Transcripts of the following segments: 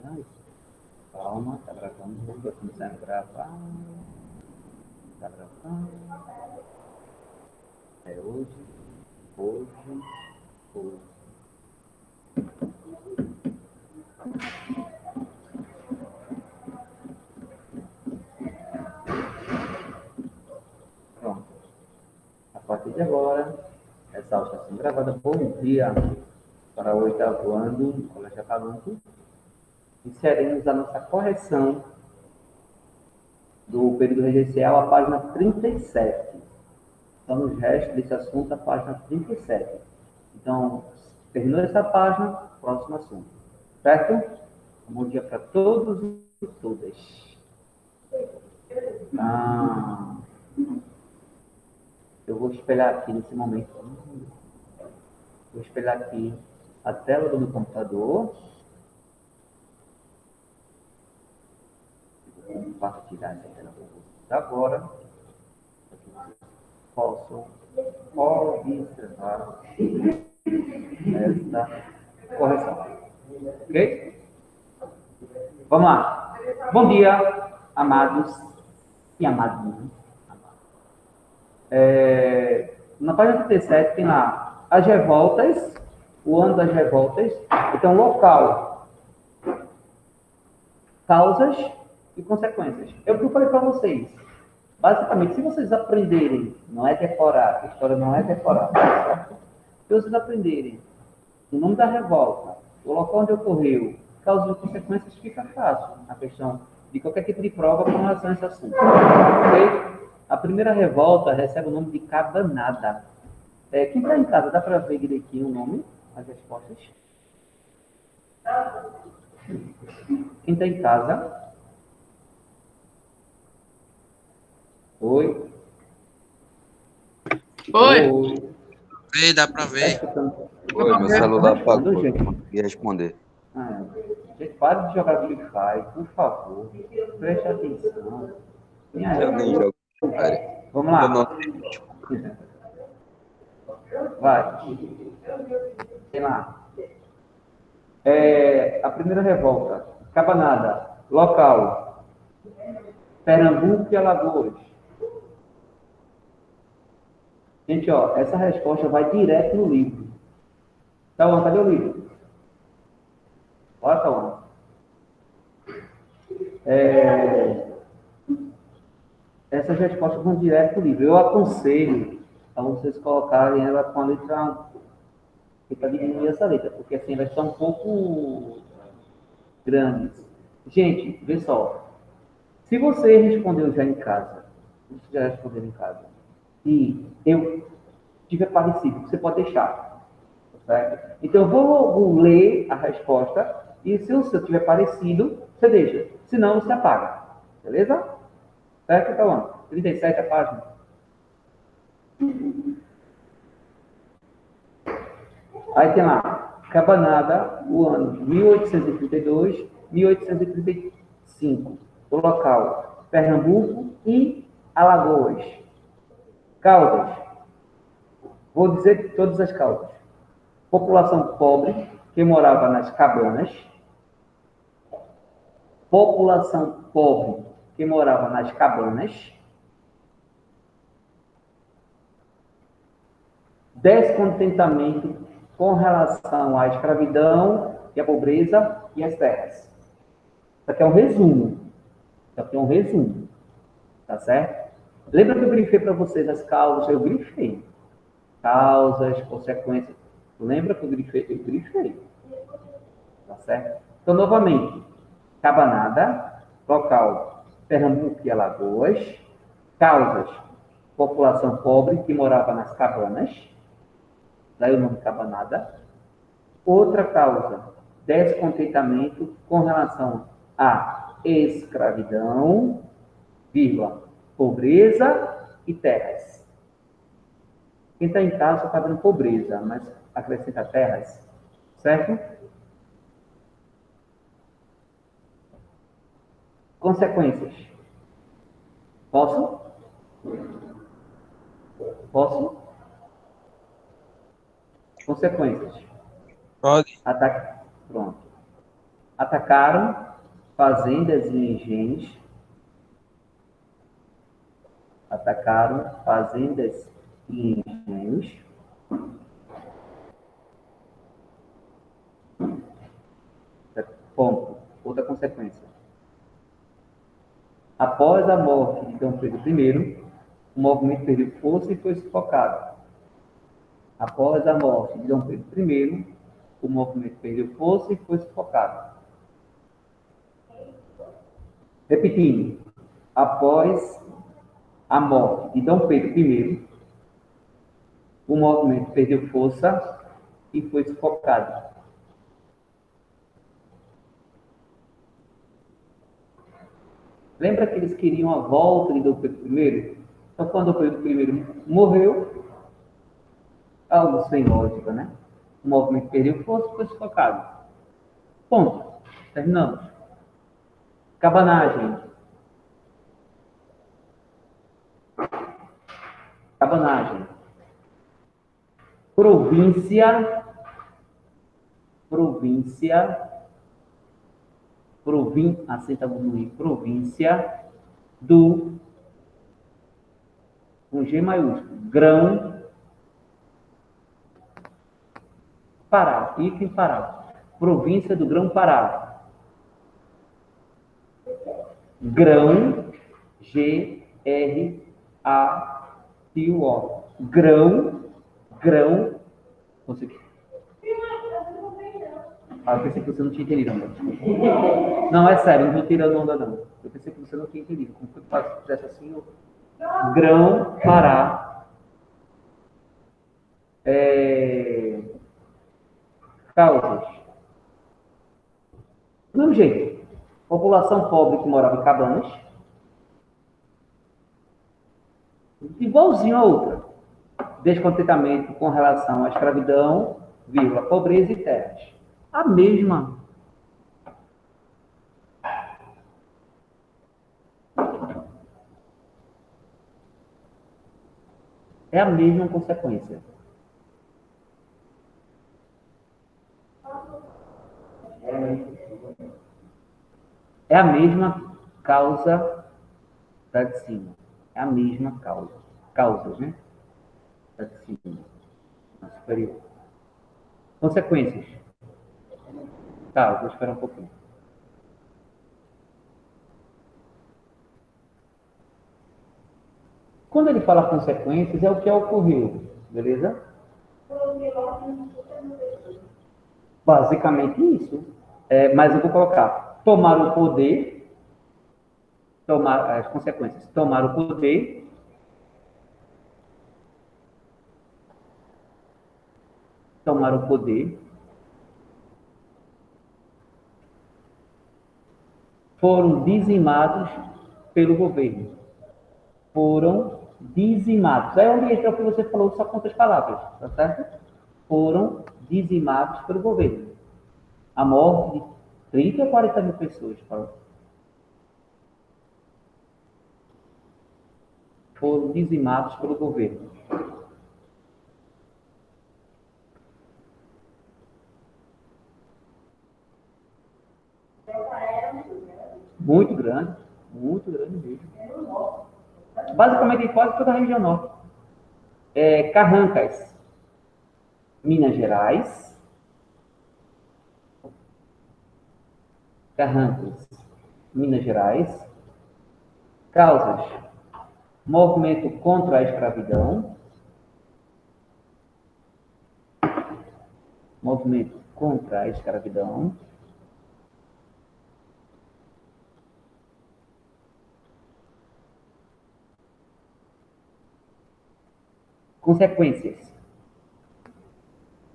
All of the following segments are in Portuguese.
Ai, calma, tá gravando, vai começar a gravar. Tá gravando. É hoje. Pronto. A partir de agora, essa aula está sendo gravada. Bom dia para o oitavo ano do Colégio Acalanto. Iniciaremos a nossa correção do período regencial, a página 37. Então, nos restos desse assunto, a página 37. Então, terminou essa página, próximo assunto. Certo? Bom dia para todos e todas. Eu vou espelhar aqui nesse momento. Vou espelhar aqui a tela do meu computador. Vou compartilhar essa tela com vocês agora. Para que vocês possam observar esta correção. Ok? Vamos lá. Bom dia, amados e amadinhas. Na página 37 tem lá as revoltas, o ano das revoltas. Então, local, causas e consequências. É o que eu falei para vocês. Basicamente, se vocês aprenderem, não é decorar, a história não é decorar, certo? Se vocês aprenderem o nome da revolta, o local onde ocorreu, causas e consequências, fica fácil a questão de qualquer tipo de prova com relação a esse assunto. Ok? A primeira revolta recebe o nome de Cabanada. Quem está em casa, dá para ver direitinho o nome, as respostas? Quem está em casa? Oi? Oi. Vê, dá pra ver. Oi, meu celular apagou, não consegui responder. Gente, pare de jogar Free Fire, por favor. Preste atenção. Eu nem jogo Free Fire. Vamos lá. Vai. Tem lá. A primeira revolta. Cabanada. Local. Pernambuco e Alagoas. Gente, ó, essa resposta vai direto no livro. Tauan, cadê o livro? Olha, Tauan. Essas respostas vão direto no livro. Eu aconselho a vocês colocarem ela com a letra 1. Para diminuir essa letra, porque assim elas estão um pouco grandes. Gente, vê só. Se você respondeu já em casa, e eu tiver parecido, você pode deixar. Certo? Então, eu vou ler a resposta, e se o seu tiver parecido, você deixa. Se não, você apaga. Beleza? Certo, então, 37 a página. Aí tem lá, Cabanada, o ano 1832, 1835. O local, Pernambuco e Alagoas. Causas. Vou dizer todas as causas. População pobre, que morava nas cabanas. População pobre, que morava nas cabanas. Descontentamento com relação à escravidão e à pobreza e às terras. Isso aqui é um resumo. Tá certo? Lembra que eu grifei para vocês as causas? Eu grifei. Causas, consequências. Lembra que eu grifei? Eu grifei. Tá certo? Então, novamente. Cabanada, local, Pernambuco e Alagoas. Causas, população pobre que morava nas cabanas. Daí o nome Cabanada. Outra causa, descontentamento com relação à escravidão, vírgula, pobreza e terras. Quem está em casa só está vendo pobreza, mas acrescenta terras, certo? Consequências. Posso? Consequências. Pode. Ataque. Pronto. Atacaram fazendas e engenhos. Atacaram fazendas e engenhos. Ponto. Outra consequência. Após a morte de Dom Pedro I, o movimento perdeu força e foi sufocado. Após a morte de Dom Pedro I, o movimento perdeu força e foi sufocado. Repetindo, após a morte de Dom Pedro I, o movimento perdeu força e foi sufocado. Lembra que eles queriam a volta de Dom Pedro I? Então, quando Dom Pedro I morreu, algo sem lógica, né? O movimento perdeu força e foi sufocado. Ponto. Terminamos. Cabanagem. Cabanagem. Província. Assentamos no I. Província do, com G maiúsculo, Grão Pará. Fica em Pará. Província do Grão Pará. Grão, G-R-A-T-O. Grão. Consegui. Eu pensei que você não tinha entendido, amor. Não, é sério, não estou tirando onda, não. Eu pensei que você não tinha entendido. Como que eu fizesse assim? Grão Pará. Causas. Do mesmo jeito. População pobre que morava em cabanas. Igualzinho a outra. Descontentamento com relação à escravidão, vírgula, pobreza e terras. A mesma. É a mesma consequência. É a mesma causa da de cima. É a mesma causa. Causas, né? Da de cima. Na superior. Consequências. Tá, vou esperar um pouquinho. Quando ele fala consequências, é o que ocorreu. Beleza? Basicamente isso. Mas eu vou colocar tomar o poder, as consequências, tomar o poder, foram dizimados pelo governo. Foram dizimados. É onde entra o que você falou, só com outras palavras, tá certo? Foram dizimados pelo governo. A morte de 30 ou 40 mil pessoas. Foram dizimados pelo governo. Muito grande mesmo. Basicamente em quase toda a região norte. Carrancas, Minas Gerais. Causas: movimento contra a escravidão. Consequências.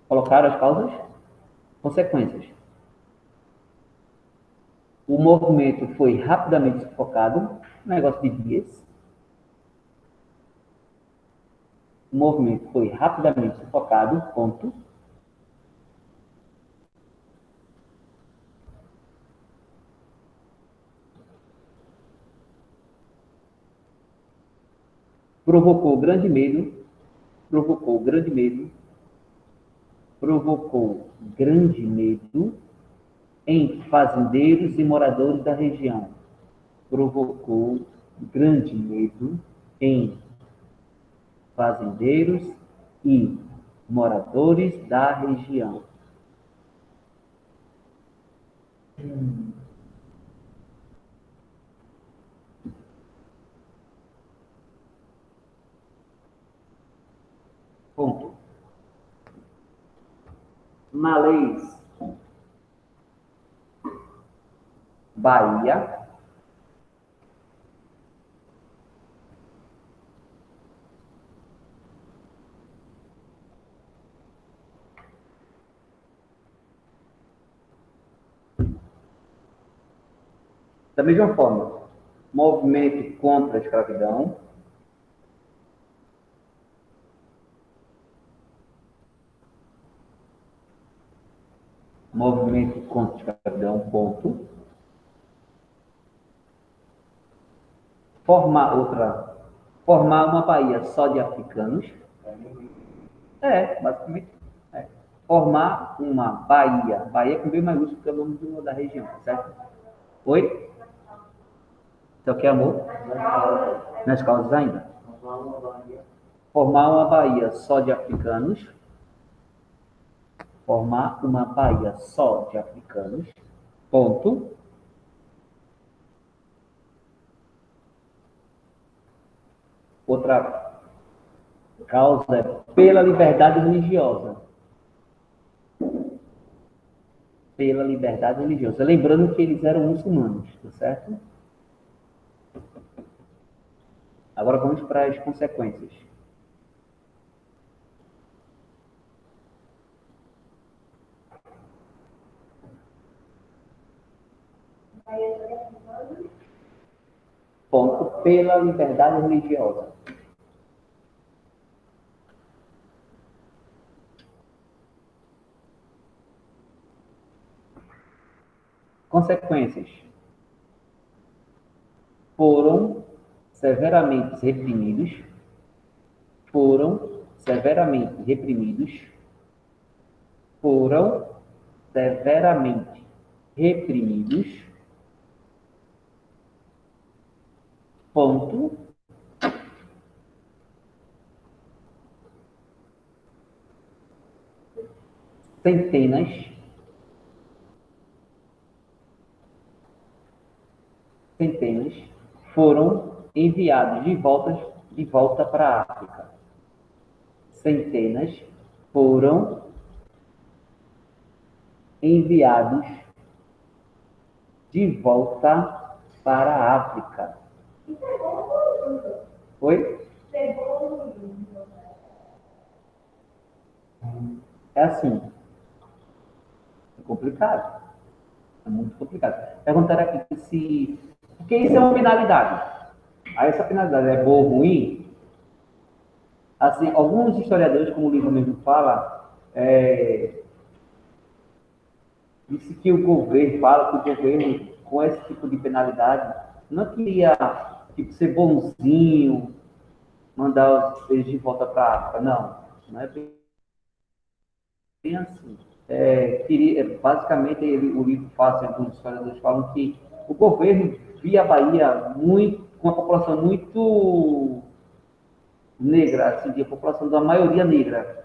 Colocaram as causas? Consequências. O movimento foi rapidamente sufocado, negócio de dias. O movimento foi rapidamente sufocado, ponto. Provocou grande medo, em fazendeiros e moradores da região. Provocou grande medo em fazendeiros e moradores da região. Ponto. Malês, Bahia. Da mesma forma, movimento contra a escravidão. Movimento contra a escravidão, ponto. Formar uma Bahia só de africanos. Basicamente. Formar uma Bahia com B maiúsculo, que é o nome da região, certo? Oi? Então, quer amor? Nas causas ainda. Formar uma Bahia só de africanos. Formar uma Bahia só de africanos. Ponto. Outra causa é pela liberdade religiosa. Pela liberdade religiosa. Lembrando que eles eram muçulmanos, tá certo? Agora vamos para as consequências. Ponto. Pela liberdade religiosa. Consequências. Foram severamente reprimidos. Foram severamente reprimidos. Foram severamente reprimidos. Ponto. Centenas foram enviados de volta para a África. Centenas foram enviados de volta para a África. Oi? É assim. É complicado. É muito complicado. Perguntaram aqui se... Porque isso é uma penalidade. Aí essa penalidade é boa ou ruim? Assim, alguns historiadores, como o livro mesmo fala, disse que o governo, com esse tipo de penalidade, não queria tipo, ser bonzinho, mandar eles de volta para a África. Não é bem assim. Basicamente, o livro fala, alguns historiadores falam que o governo via a Bahia com uma população muito negra, assim, a população da maioria negra.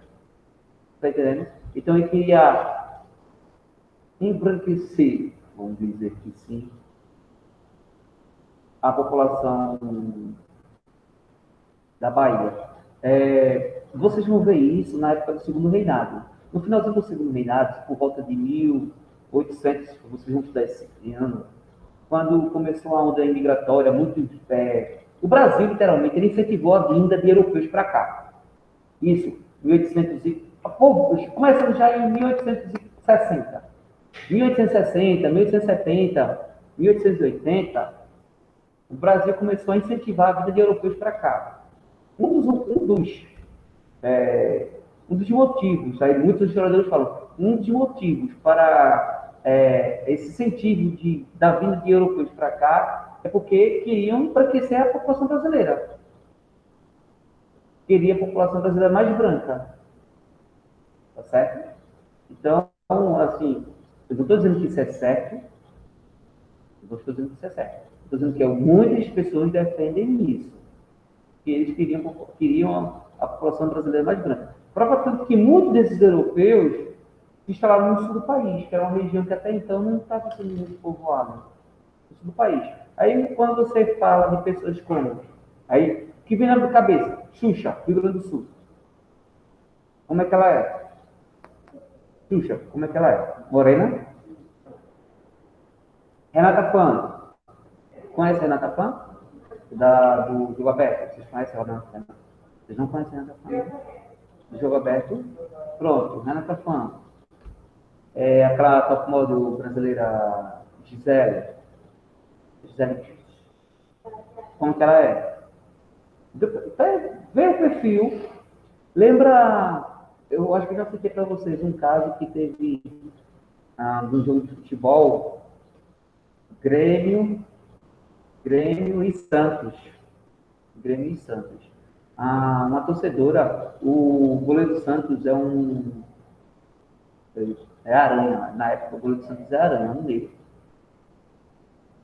Está entendendo? Então, ele queria embranquecer, vamos dizer que sim, a população da Bahia. Vocês vão ver isso na época do Segundo Reinado. No finalzinho do Segundo Reinado, por volta de 1800, vocês vão estudar esse ano, quando começou a onda imigratória, o Brasil, literalmente, ele incentivou a vinda de europeus para cá. Isso, 1800 começando já em 1860. 1860, 1870, 1880, o Brasil começou a incentivar a vinda de europeus para cá. Um dos motivos, aí muitos historiadores falam, um dos motivos para esse incentivo da vinda de europeus para cá é porque queriam embranquecer a população brasileira. Queria a população brasileira mais branca. Tá certo? Então, assim, Eu não estou dizendo que isso é certo, eu não estou dizendo que isso é certo. Estou dizendo que muitas pessoas defendem isso, que eles queriam a população brasileira mais branca. Prova tanto que muitos desses europeus se instalaram no sul do país, que era uma região que até então não estava sendo muito povoada, no sul do país. Aí, quando você fala de pessoas como... Aí, o que vem na minha cabeça? Xuxa, Rio Grande do Sul. Como é que ela é? Xuxa, como é que ela é? Morena? Renata Pan. Conhece a Renata Pan? Do Jogo Aberto. Vocês conhecem a Renata Pan? Vocês não conhecem a Renata Pan? Do Jogo Aberto? Pronto, Renata Pan. É aquela top model brasileira Gisele. Gisele. Como que ela é? Vê o perfil. Lembra... Eu acho que eu já citei para vocês um caso que teve um jogo de futebol, Grêmio e Santos. Grêmio e Santos. Uma torcedora, o goleiro do Santos é Aranha. Na época o goleiro do Santos é Aranha, um negro.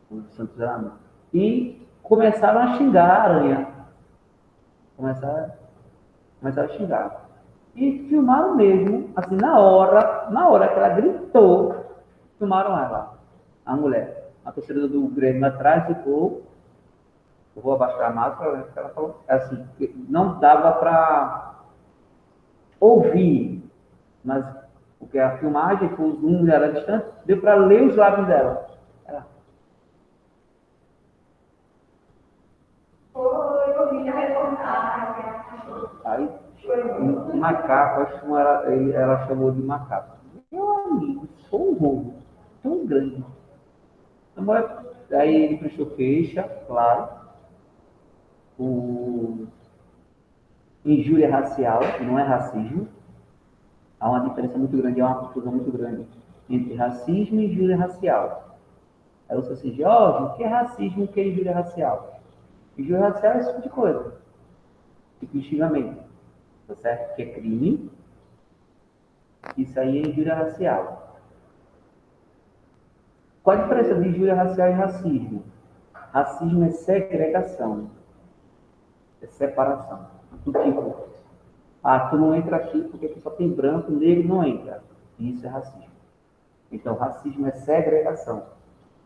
O goleiro do Santos é Aranha. E começaram a xingar a Aranha. Começaram a xingar. E filmaram mesmo, assim, na hora que ela gritou, filmaram ela, a mulher. A torcedora do Grêmio atrás ficou, eu vou abaixar a máscara, ela falou assim, não dava para ouvir, mas porque a filmagem, com o zoom dela distante, deu para ler os lábios dela. Ela... Aí, macaco, acho que ela chamou de macaco. Meu amigo, sou um roubo tão grande. Aí ele prestou queixa, claro, injúria racial, que não é racismo. Há uma diferença muito grande, há uma confusão muito grande entre racismo e injúria racial. Aí você assim, Jorge, o que é racismo e o que é injúria racial? Injúria racial é esse tipo de coisa, tipo de xingamento, tá certo? Que é crime. Isso aí é injúria racial. Qual a diferença de injúria racial e racismo? Racismo é segregação, é separação. Do tipo, tu não entra aqui porque aqui só tem branco, negro não entra. Isso é racismo. Então, racismo é segregação,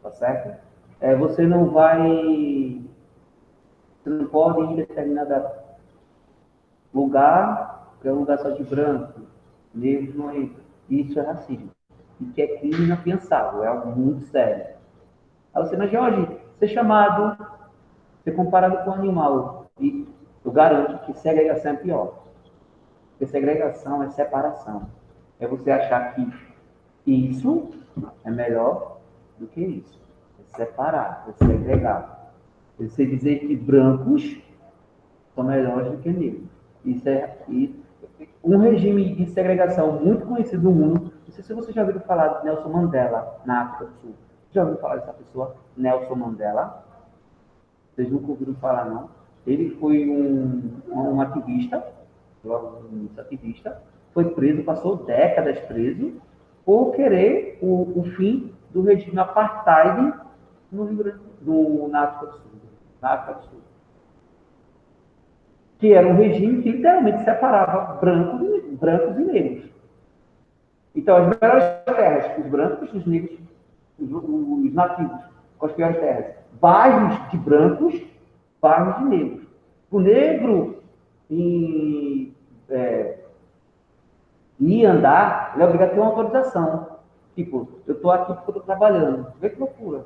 tá certo? Você não pode ir em determinado lugar, que é um lugar só de branco, negro não entra. Isso é racismo. E que é crime inafiançável, é algo muito sério. Aí você, mas Jorge, ser chamado, ser comparado com um animal, e eu garanto que segregação é pior. Porque segregação é separação. É você achar que isso é melhor do que isso. É separar, é segregar. É você dizer que brancos são melhores do que negros. Um regime de segregação muito conhecido no mundo. Não sei se você já ouviu falar de Nelson Mandela na África do Sul. Já ouviu falar dessa pessoa? Nelson Mandela? Vocês nunca ouviram falar, não? Ele foi um ativista, foi preso, passou décadas preso, por querer o fim do regime apartheid na África do Sul. Que era um regime que literalmente separava brancos e negros. Então, as melhores terras, os brancos, os negros, os nativos, com as piores terras. Bairros de brancos, bairros de negros. O negro ir andar, ele é obrigado a ter uma autorização. Tipo, eu estou aqui porque eu estou trabalhando. Vê que loucura.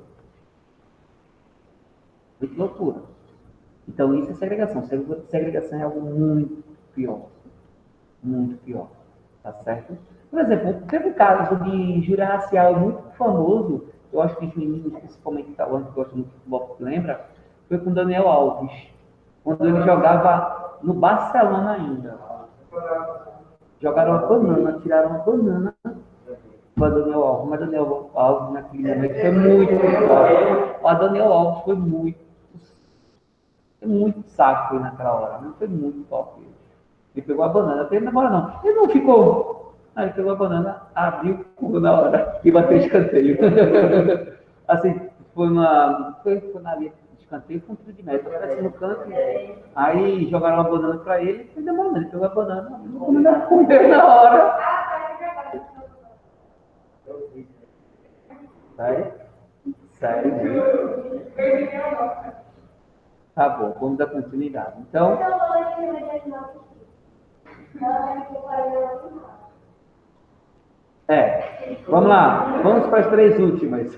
Vê que loucura. Então, isso é segregação. Segregação é algo muito pior. Muito pior. Tá certo? Por exemplo, teve um caso de injúria racial muito famoso, eu acho que os meninos, principalmente italianos, que gostam muito de futebol, lembra? Foi com o Daniel Alves, quando ele jogava no Barcelona ainda. Jogaram uma banana, tiraram uma banana para Daniel Alves, mas Daniel Alves naquele momento foi muito forte. O Daniel Alves foi muito saco naquela hora, não foi muito top. Ele pegou a banana, ele não demora não. Ele não ficou Aí ele pegou a banana, abriu o cu na hora e bateu escanteio. Assim, foi na linha de escanteio, foi um tiro de meta, apareceu no canto. Aí jogaram uma banana pra ele, ele deu banana, ele pegou a banana, comeu na hora. Sério? Sério? Tá bom, vamos dar continuidade. Então, vamos lá. Vamos para as três últimas.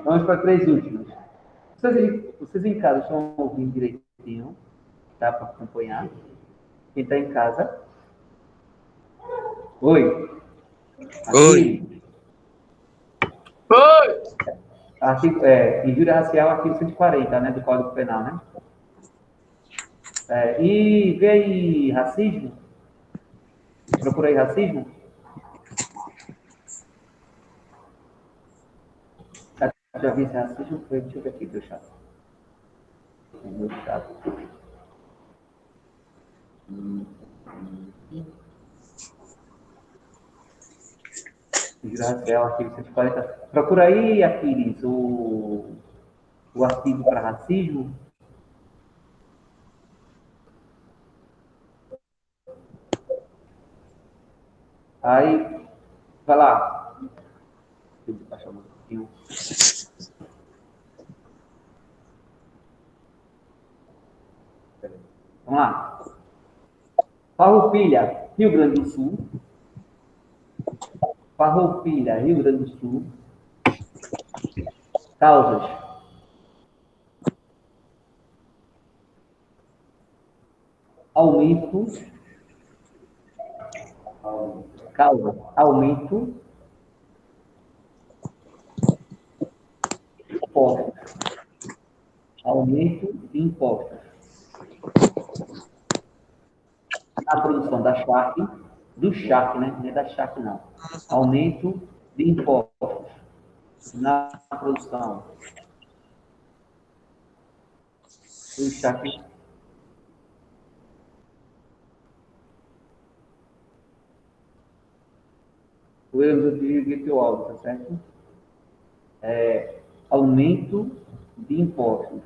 Vamos para as três últimas. Vocês em casa estão ouvindo direitinho? Dá para acompanhar? Quem está em casa? Oi. Oi. Injúria racial, artigo 140, né, do Código Penal, né? E vê aí racismo. Procura aí racismo. Já vi esse racismo? Deixa eu ver aqui, meu chato. Meu chato. Injúria racial, artigo 140. Procura aí, Aquiles, o artigo para racismo. Aí, vai lá. Deixa eu baixar um pouquinho. Vamos lá. Farroupilha, Rio Grande do Sul. Farroupilha, Rio Grande do Sul. Causas. Aumento. Causa. Aumento. Impostos. Aumento de impostos. Na produção da charque, do charque, né? Não é da charque, não. Aumento de impostos na produção do charque. O erro do direito alto, tá certo? Aumento de impostos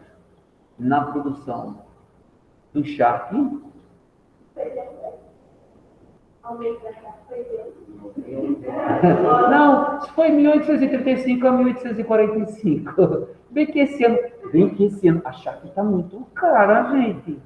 na produção do charque. Não, foi 1835 a 1845. Bem que esse ano a charque está muito cara, gente.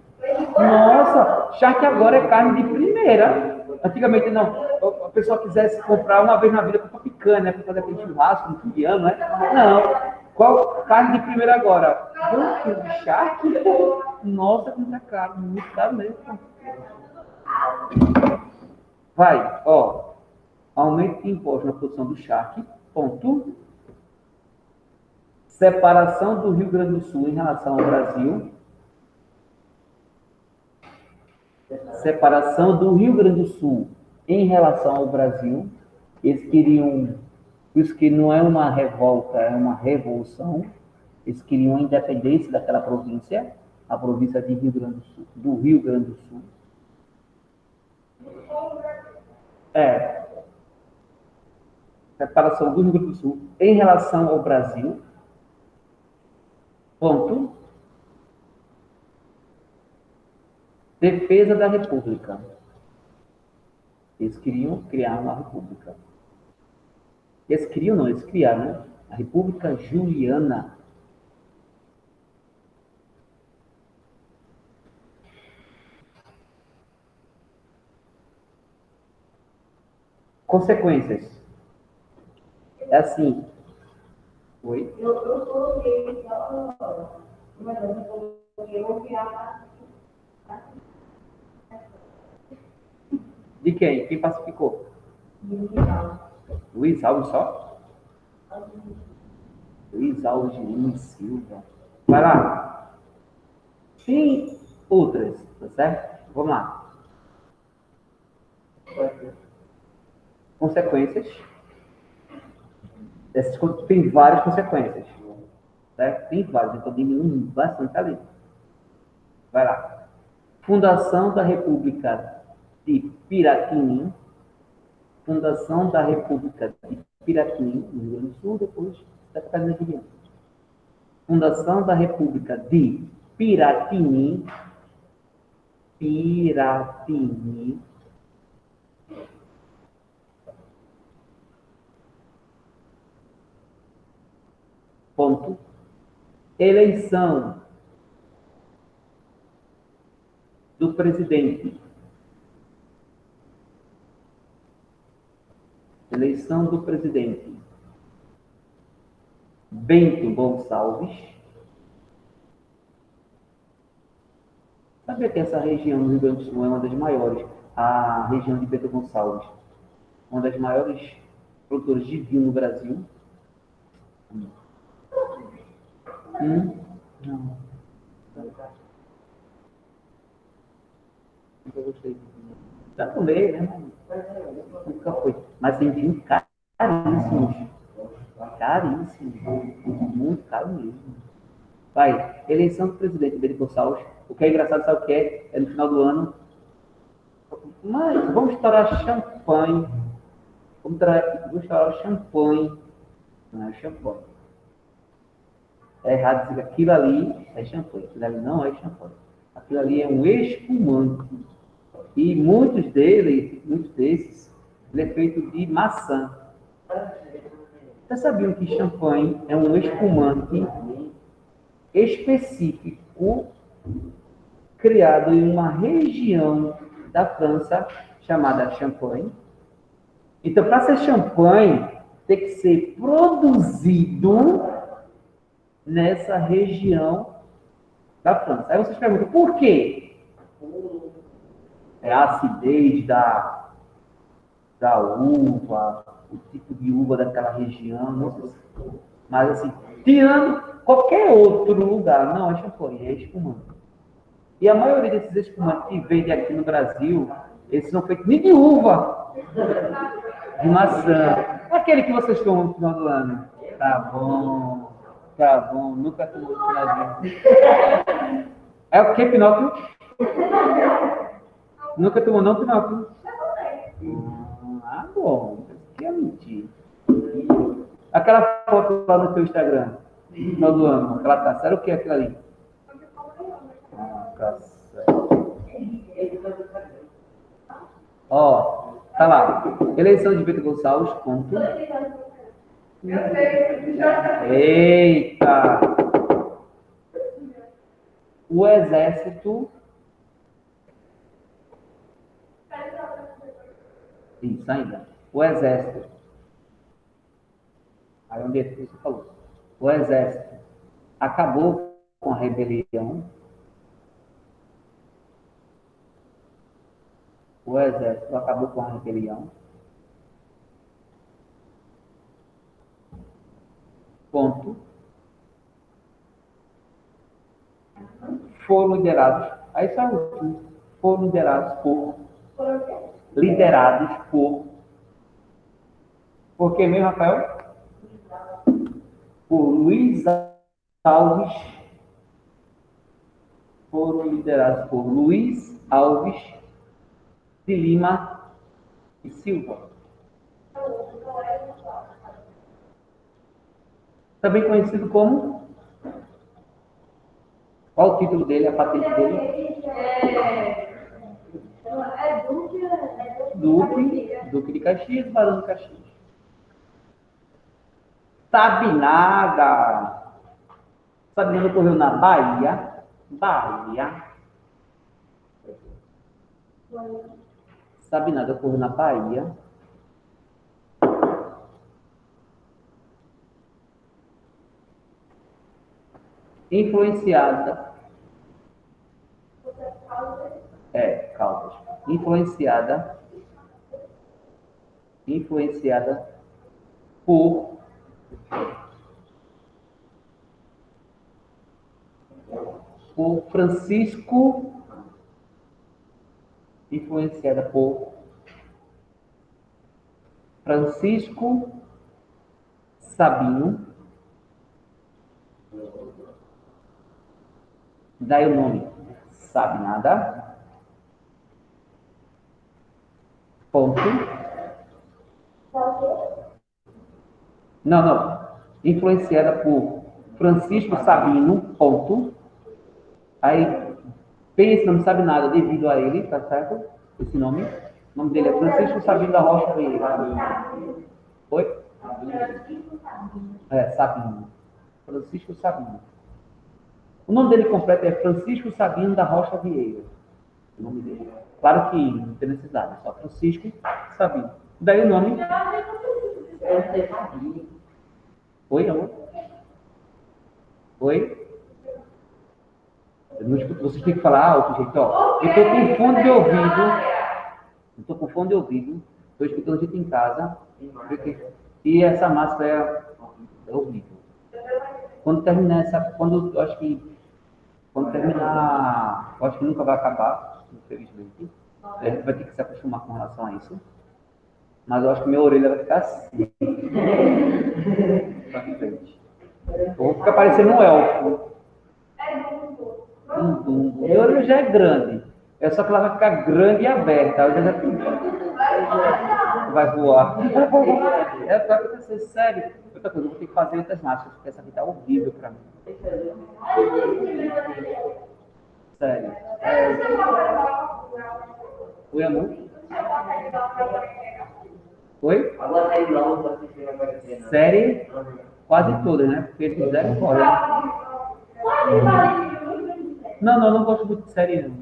Nossa, charque agora é carne de primeira. Antigamente não. A pessoa quisesse comprar uma vez na vida para picanha, né? Para fazer aquele churrasco no fim de ano, né? Não. Qual carne de primeira agora? 1 quilo de charque? Nossa, como é caro, muito caro mesmo. Vai, ó. Aumento de imposto na produção do charque, ponto. Separação do Rio Grande do Sul em relação ao Brasil. Separação do Rio Grande do Sul em relação ao Brasil. Eles queriam, por isso que não é uma revolta, é uma revolução. Eles queriam a independência daquela província, a província de Rio Grande do Sul, do Rio Grande do Sul. Separação do Rio Grande do Sul em relação ao Brasil. Ponto. Defesa da República. Eles queriam criar uma república. Eles criaram, né? A República Juliana. Consequências. É assim. Oi? De quem? Quem pacificou? Luiz Alves só? Luiz Alves de Lima Silva. Vai lá. Tem outras, tá certo? Vamos lá. Consequências. Tem várias consequências. Certo? Tem várias, então diminui bastante ali. Vai lá. Fundação da República de Piratinim. Fundação da República de Piratini, no Rio Grande do Sul, depois da Catarina de Viana. Fundação da República de Piratini, ponto, eleição do presidente, Bento Gonçalves. Sabia que essa região do Rio Grande do Sul é uma das maiores, a região de Bento Gonçalves, uma das maiores produtoras de vinho no Brasil? Não. Nunca gostei de vinho. Já tomei, né? Nunca foi. Mas tem vinho caríssimos. Caríssimos. Muito caro mesmo. Vai, eleição do presidente Bento Gonçalves. O que é engraçado, sabe o que é? É no final do ano. Mas vamos estourar champanhe. Vamos estourar champanhe. Não é champanhe. É errado dizer que aquilo ali é champanhe. Aquilo ali não é champanhe. Aquilo ali é um espumante. E muitos desses, ele é feito de maçã. Vocês sabiam que champanhe é um espumante específico criado em uma região da França chamada Champagne? Então, para ser champanhe, tem que ser produzido nessa região da França. Aí vocês perguntam, por quê? É a acidez da uva, o tipo de uva daquela região, não sei se... Mas assim, tirando qualquer outro lugar, não é champanhe, é espumante. E a maioria desses espumantes que vende aqui no Brasil, eles são feitos nem de uva, de maçã. Aquele que vocês tomam no final do ano. Tá bom, nunca tomou no final do ano. É o que, Pinóquio? Nunca tomou não, Pinóquio? Bom, que é mentira. Aquela foto lá no teu Instagram, no final do ano, aquela taça, era o que aquilo ali? Ó, tá lá. Eleição de Bento Gonçalves, ponto. Eita! O exército... Isso ainda. O exército. Aí onde é que você falou? O exército acabou com a rebelião. O exército acabou com a rebelião. Ponto. Foram liderados. Aí saiu. Foram liderados por. Por quem mesmo, Rafael? Por Luiz Alves. Foram liderados por Luiz Alves de Lima e Silva. Também conhecido como... Qual o título dele, a patente dele? Duque de Caxias, Barão de Caxias. Sabinada. Sabinada ocorreu na Bahia. Sabinada ocorreu na Bahia. Influenciada. Caldas. Influenciada por Francisco, influenciada por Francisco Sabino. Daí o nome Sabinada. Ponto. Não, não. Influenciada por Francisco Sabino, ponto. Aí, pensa, não sabe nada devido a ele, tá certo? Esse nome. O nome dele é Francisco Sabino da Rocha Vieira. Oi? Sabino. Francisco Sabino. O nome dele completo é Francisco Sabino da Rocha Vieira. O nome dele. Claro que não tem necessidade, só Francisco Sabino. Daí o nome. Oi, amor? Oi? Eu não escuto, vocês têm que falar alto, gente. Ó, eu estou com fone de ouvido. Estou com fone de ouvido. Estou escutando a gente em casa. E essa máscara é horrível. Quando terminar essa. Quando terminar. Eu acho que nunca vai acabar, infelizmente. A gente vai ter que se acostumar com relação a isso. Mas eu acho que minha orelha vai ficar assim. Pra frente. Eu vou ficar parecendo um elfo. Minha orelha já é grande. É só que ela vai ficar grande e aberta. Eu já vai voar. É para acontecer, sério. Outra coisa, eu vou ter que fazer outras máscaras, porque essa aqui tá horrível pra mim. Sério. Oi, amor? Oi? Série? Quase todas, né? Porque eles fizeram fora. Não gosto muito de série, não.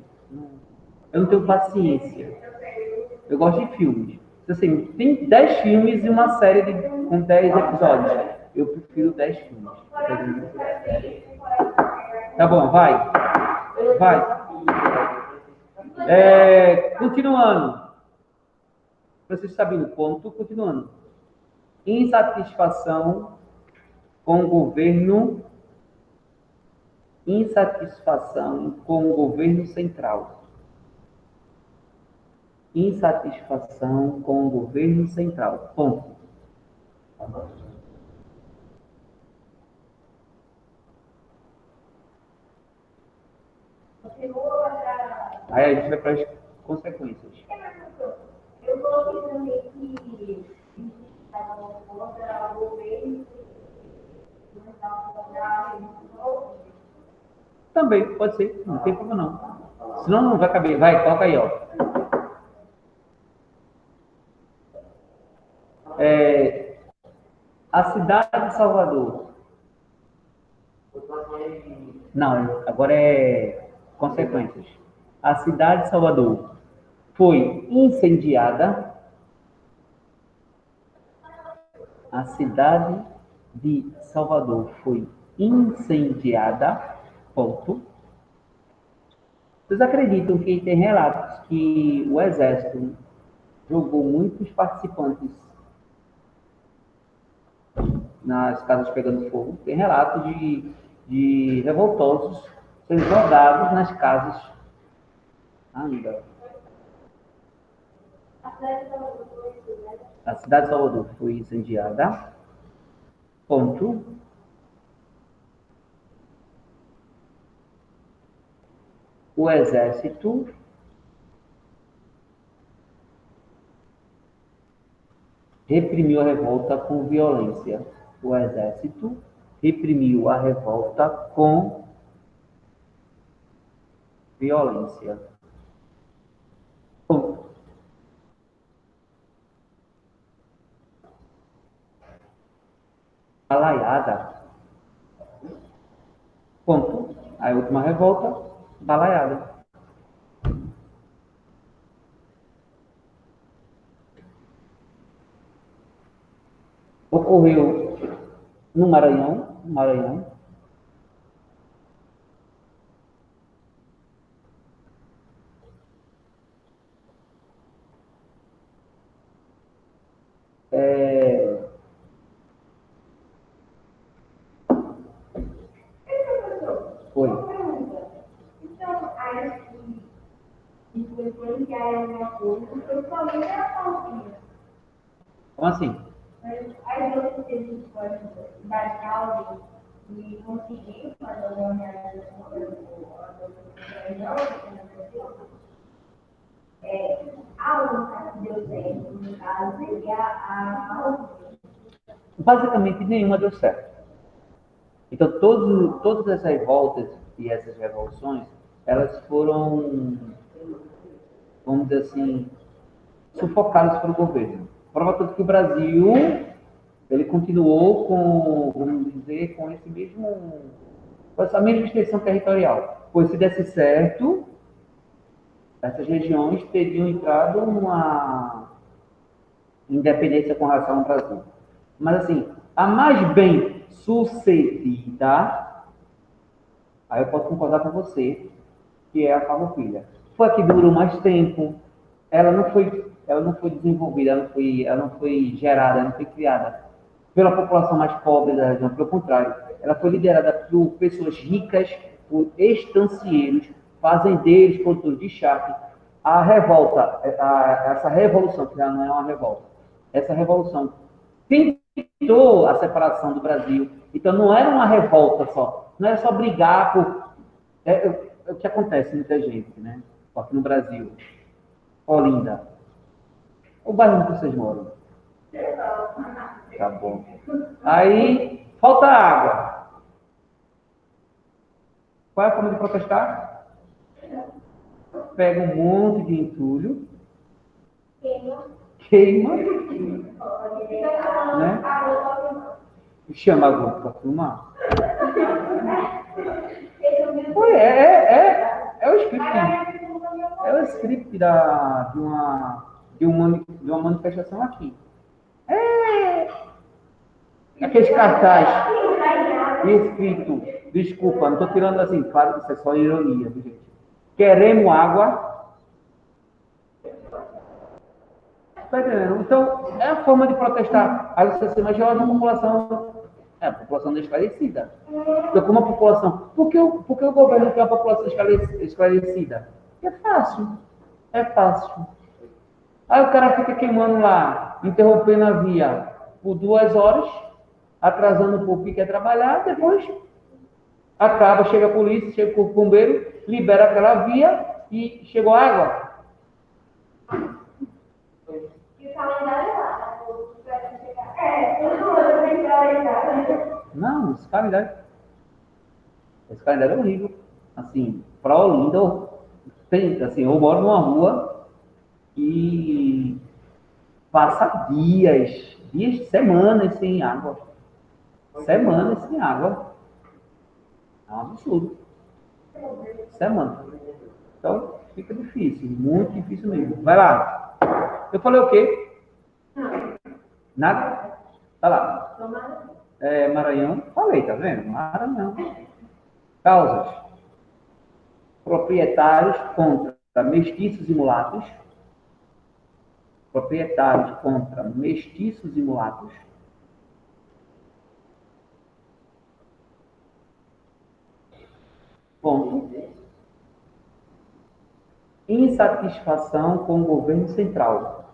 Eu não tenho paciência. Eu gosto de filmes. Assim, tem 10 filmes e uma série com 10 episódios. Eu prefiro 10 filmes. Tá bom, vai. Continuando. Vocês sabem o ponto, continuando. Insatisfação com o governo central. Insatisfação com o governo central. Ponto. Aí a gente vai para as consequências. Eu estou também que contra o governo. Também, pode ser. Não tem problema não. Senão não vai caber. Vai, coloca aí, ó. A cidade de Salvador. Não, agora é consequências. A cidade de Salvador foi incendiada. A cidade de Salvador foi incendiada. Ponto. Vocês acreditam que tem relatos que o Exército jogou muitos participantes nas casas pegando fogo? Tem relatos de revoltosos sendo jogados nas casas. Anda. A cidade de Salvador foi incendiada. Ponto. O Exército reprimiu a revolta com violência. O Exército reprimiu a revolta com violência. Ponto. Balaiada. Ponto. A última revolta, balaiada. Ocorreu no Maranhão. Foi. Então, aí que influenciar alguma coisa, principalmente a família. Como assim? Às vezes a gente pode dar causa e conseguir fazer alguma realização. A única que deu certo, no caso, seria a Basicamente, nenhuma deu certo. Então, todas essas revoltas e essas revoluções, elas foram, vamos dizer assim, sufocadas pelo governo. Prova tudo que o Brasil, ele continuou com, vamos dizer, com essa mesma extensão territorial. Pois se desse certo, essas regiões teriam entrado numa independência com relação ao Brasil. Mas, assim, a mais bem sucedida, aí eu posso concordar com você, que é a Farroupilha. Foi a que durou mais tempo, ela não foi desenvolvida, ela não foi gerada, ela não foi criada pela população mais pobre da região, pelo contrário, ela foi liderada por pessoas ricas, por estancieiros, fazendeiros, produtores de charque. A revolta, essa revolução, que já não é uma revolta, essa revolução tentou a separação do Brasil. Então não era uma revolta só, não era só brigar por... o que acontece muita gente, né? Aqui no Brasil. Olinda. O bairro onde vocês moram? Tá bom. Aí, falta água. Qual é a forma de protestar? Pega um monte de entulho, queima, né? E chama a grupo para filmar. É o script. É o script de uma manifestação aqui. Aqueles cartazes escrito, desculpa, não estou tirando assim, claro que isso é só ironia, gente. Queremos água. Tá entendendo? Então, é a forma de protestar. Aí você se imagina uma população, a população desclarecida. Então, como a população, por que o governo tem uma população esclarecida? É fácil. É fácil. Aí o cara fica queimando lá, interrompendo a via por 2 horas, atrasando o povo que quer trabalhar, depois acaba, chega a polícia, chega o bombeiro, libera aquela via e chegou a água. E o calendário lá, calendário. Não, esse calendário é horrível. Assim, para Olinda, assim, eu moro numa rua e passa dias, semanas sem água. Semanas sem água. É um absurdo. Semana. Então, fica difícil, muito difícil mesmo. Vai lá. Eu falei o quê? Nada? Tá lá. Maranhão. Falei, tá vendo? Maranhão. Causas. Proprietários contra mestiços e mulatos. Proprietários contra mestiços e mulatos. Ponto. Insatisfação com o governo central.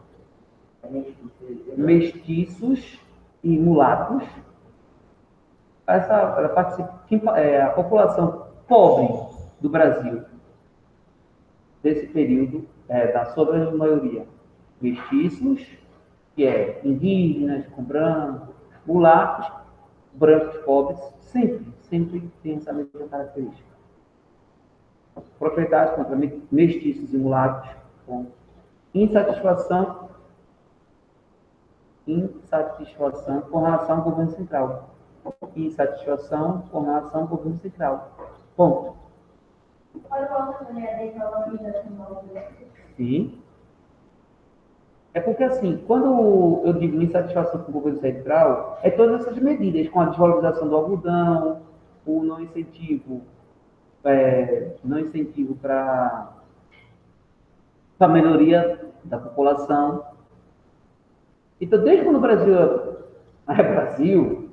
Mestiços e mulatos. Ela participa, a população pobre do Brasil desse período, da sua maioria, mestiços, que é indígenas com brancos, mulatos, brancos pobres, sempre tem essa mesma característica. Proprietários contra mestiços e mulatos, com insatisfação com relação ao governo central. Insatisfação com relação ao governo central. Ponto. Sim. É porque, assim, quando eu digo insatisfação com o governo central, é todas essas medidas, com a desvalorização do algodão, o não incentivo para a melhoria da população. Então, desde quando o Brasil é Brasil,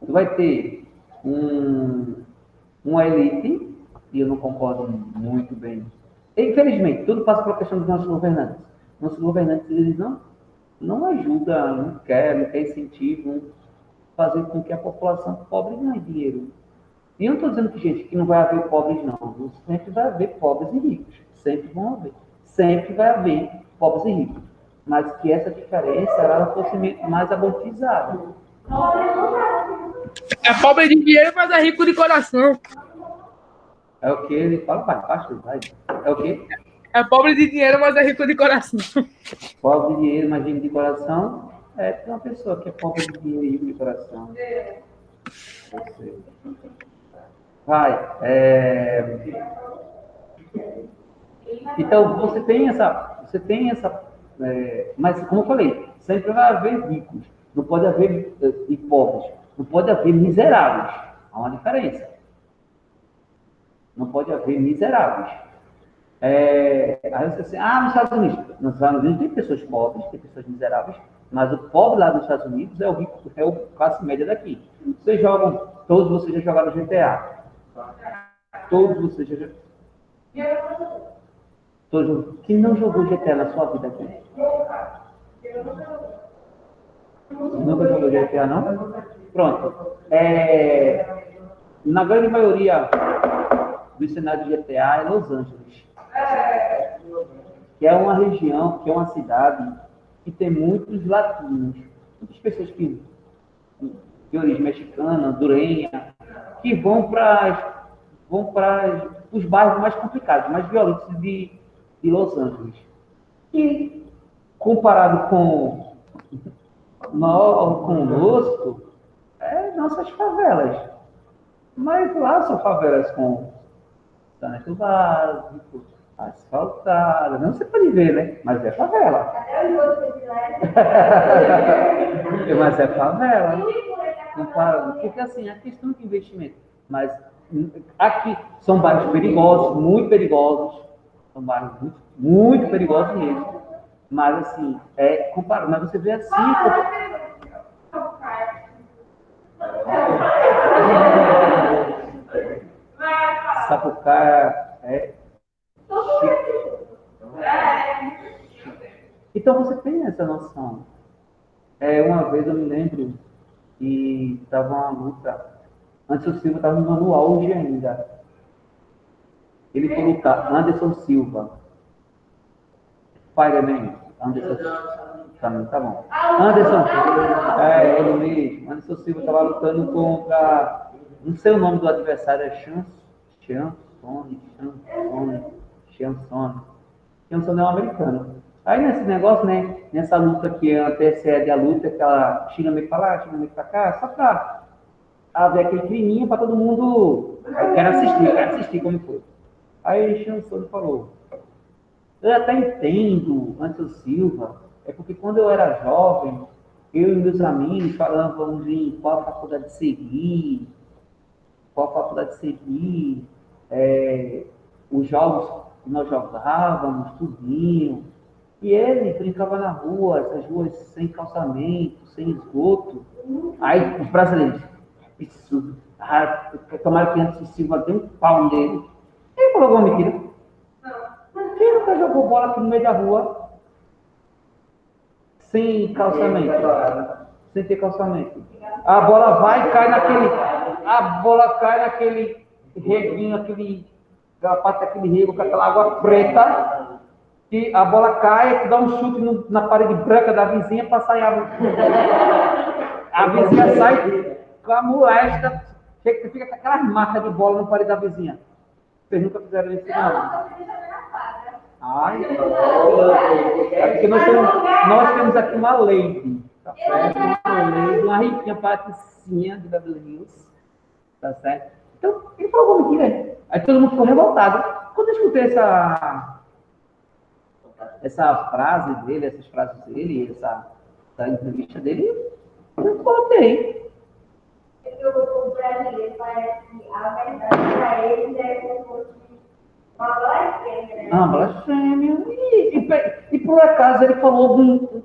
tu vai ter uma elite, e eu não concordo muito bem. Infelizmente, tudo passa pela questão dos nossos governantes. Nossos governantes, eles não ajudam, não quer incentivo, fazer com que a população pobre ganhe dinheiro. E eu não estou dizendo que, gente, que não vai haver pobres, não. Sempre vai haver pobres e ricos. Sempre vão haver. sempre vai haver pobres e ricos. Mas que essa diferença ela fosse mais amortizada. É pobre de dinheiro, mas é rico de coração. É o que ele fala, vai. É o quê? É pobre de dinheiro, mas é rico de coração. Pobre de dinheiro, mas rico de coração, tem uma pessoa que é pobre de dinheiro e rico de coração. Vai. Então, você tem essa, mas como eu falei, sempre vai haver ricos, não pode haver e pobres, não pode haver miseráveis. Há uma diferença. Não pode haver miseráveis. Aí você assim, nos Estados Unidos tem pessoas pobres, tem pessoas miseráveis, mas o pobre lá nos Estados Unidos é o rico, é o classe média daqui. Todos vocês já jogaram GTA. Todos vocês já jogaram. Quem não jogou GTA na sua vida aqui? Nunca jogou GTA, não? Pronto. Na grande maioria do cenário de GTA é Los Angeles. Que é uma região, que é uma cidade que tem muitos latinos. Muitas pessoas de origem mexicana, hondurenha, que vão para os bairros mais complicados, mais violentos de Los Angeles. E, comparado conosco, nossas favelas. Mas lá são favelas com saneamento básico, asfaltada. Não você pode ver, né? Mas é favela. Mas é favela. Comparado. Porque, assim, a questão de investimento. Mas aqui são bairros perigosos, muito perigosos. São bairros muito perigosos mesmo. Mas, assim, comparado. Mas você vê assim. Sapucaia Então você tem essa noção. Uma vez eu me lembro que estava uma luta. Antes o Silva estava no auge ainda. Ele foi lutar. Anderson Silva. Fireman. Anderson. Tá bom. Anderson. Ele mesmo. Anderson Silva estava lutando contra. Não sei o nome do adversário, é Chansone é um americano. Aí nesse negócio, né? Nessa luta que antecede a luta, aquela China meio pra lá, China meio pra cá, só pra haver aquele climinha pra todo mundo. Eu quero assistir como foi. Aí Chansone falou: eu até entendo, Anderson Silva, é porque quando eu era jovem, eu e meus amigos falávamos em qual faculdade seguir, os jogos que nós jogávamos, tudinho. E ele brincava na rua, essas ruas sem calçamento, sem esgoto. Aí os brasileiros, isso, tomara que antes o Silva deu um pau nele. Ele falou alguma mentira? Quem nunca jogou bola aqui no meio da rua sem calçamento? Sem ter calçamento. A bola vai e cai naquele reguinho, aquela parte daquele rego com aquela água preta, que a bola cai, dá um chute na parede branca da vizinha para sair a vizinha sai com a molesta, fica com aquelas marcas de bola na parede da vizinha. Vocês nunca fizeram isso, não? Ai, porque nós temos aqui uma lady, tá certo? Uma riquinha patricinha de Beverly Hills, tá certo? Então, ele falou como mentira. Aí todo mundo ficou revoltado. Quando eu escutei essa frase dele, essas frases dele, essa entrevista dele, eu voltei. O brasileiro parece que a verdade para eles é como uma blasfêmia, né? Uma blasfêmia. E por acaso ele falou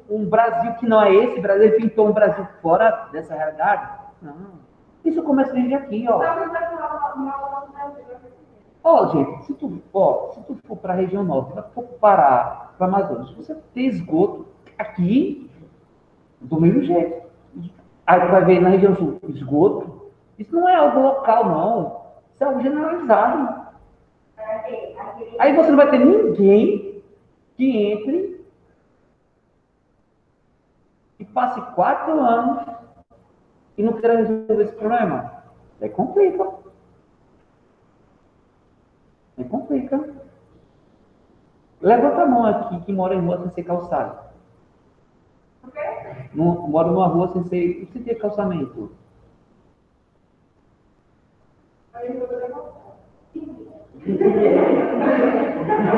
um Brasil que não é esse Brasil, ele pintou um Brasil fora dessa realidade? Não. Isso começa desde aqui, ó. Gente, se tu for para a região norte, se tu for para a Amazonas, você tem esgoto aqui do mesmo jeito. Aí tu vai ver na região sul, esgoto. Isso não é algo local, não. Isso é algo generalizado. Aí você não vai ter ninguém que entre e passe 4 anos e não queira resolver esse problema. Aí complica. Aí complica. Levanta a mão aqui que mora em rua sem ser calçado. Mora numa rua sem ter calçamento.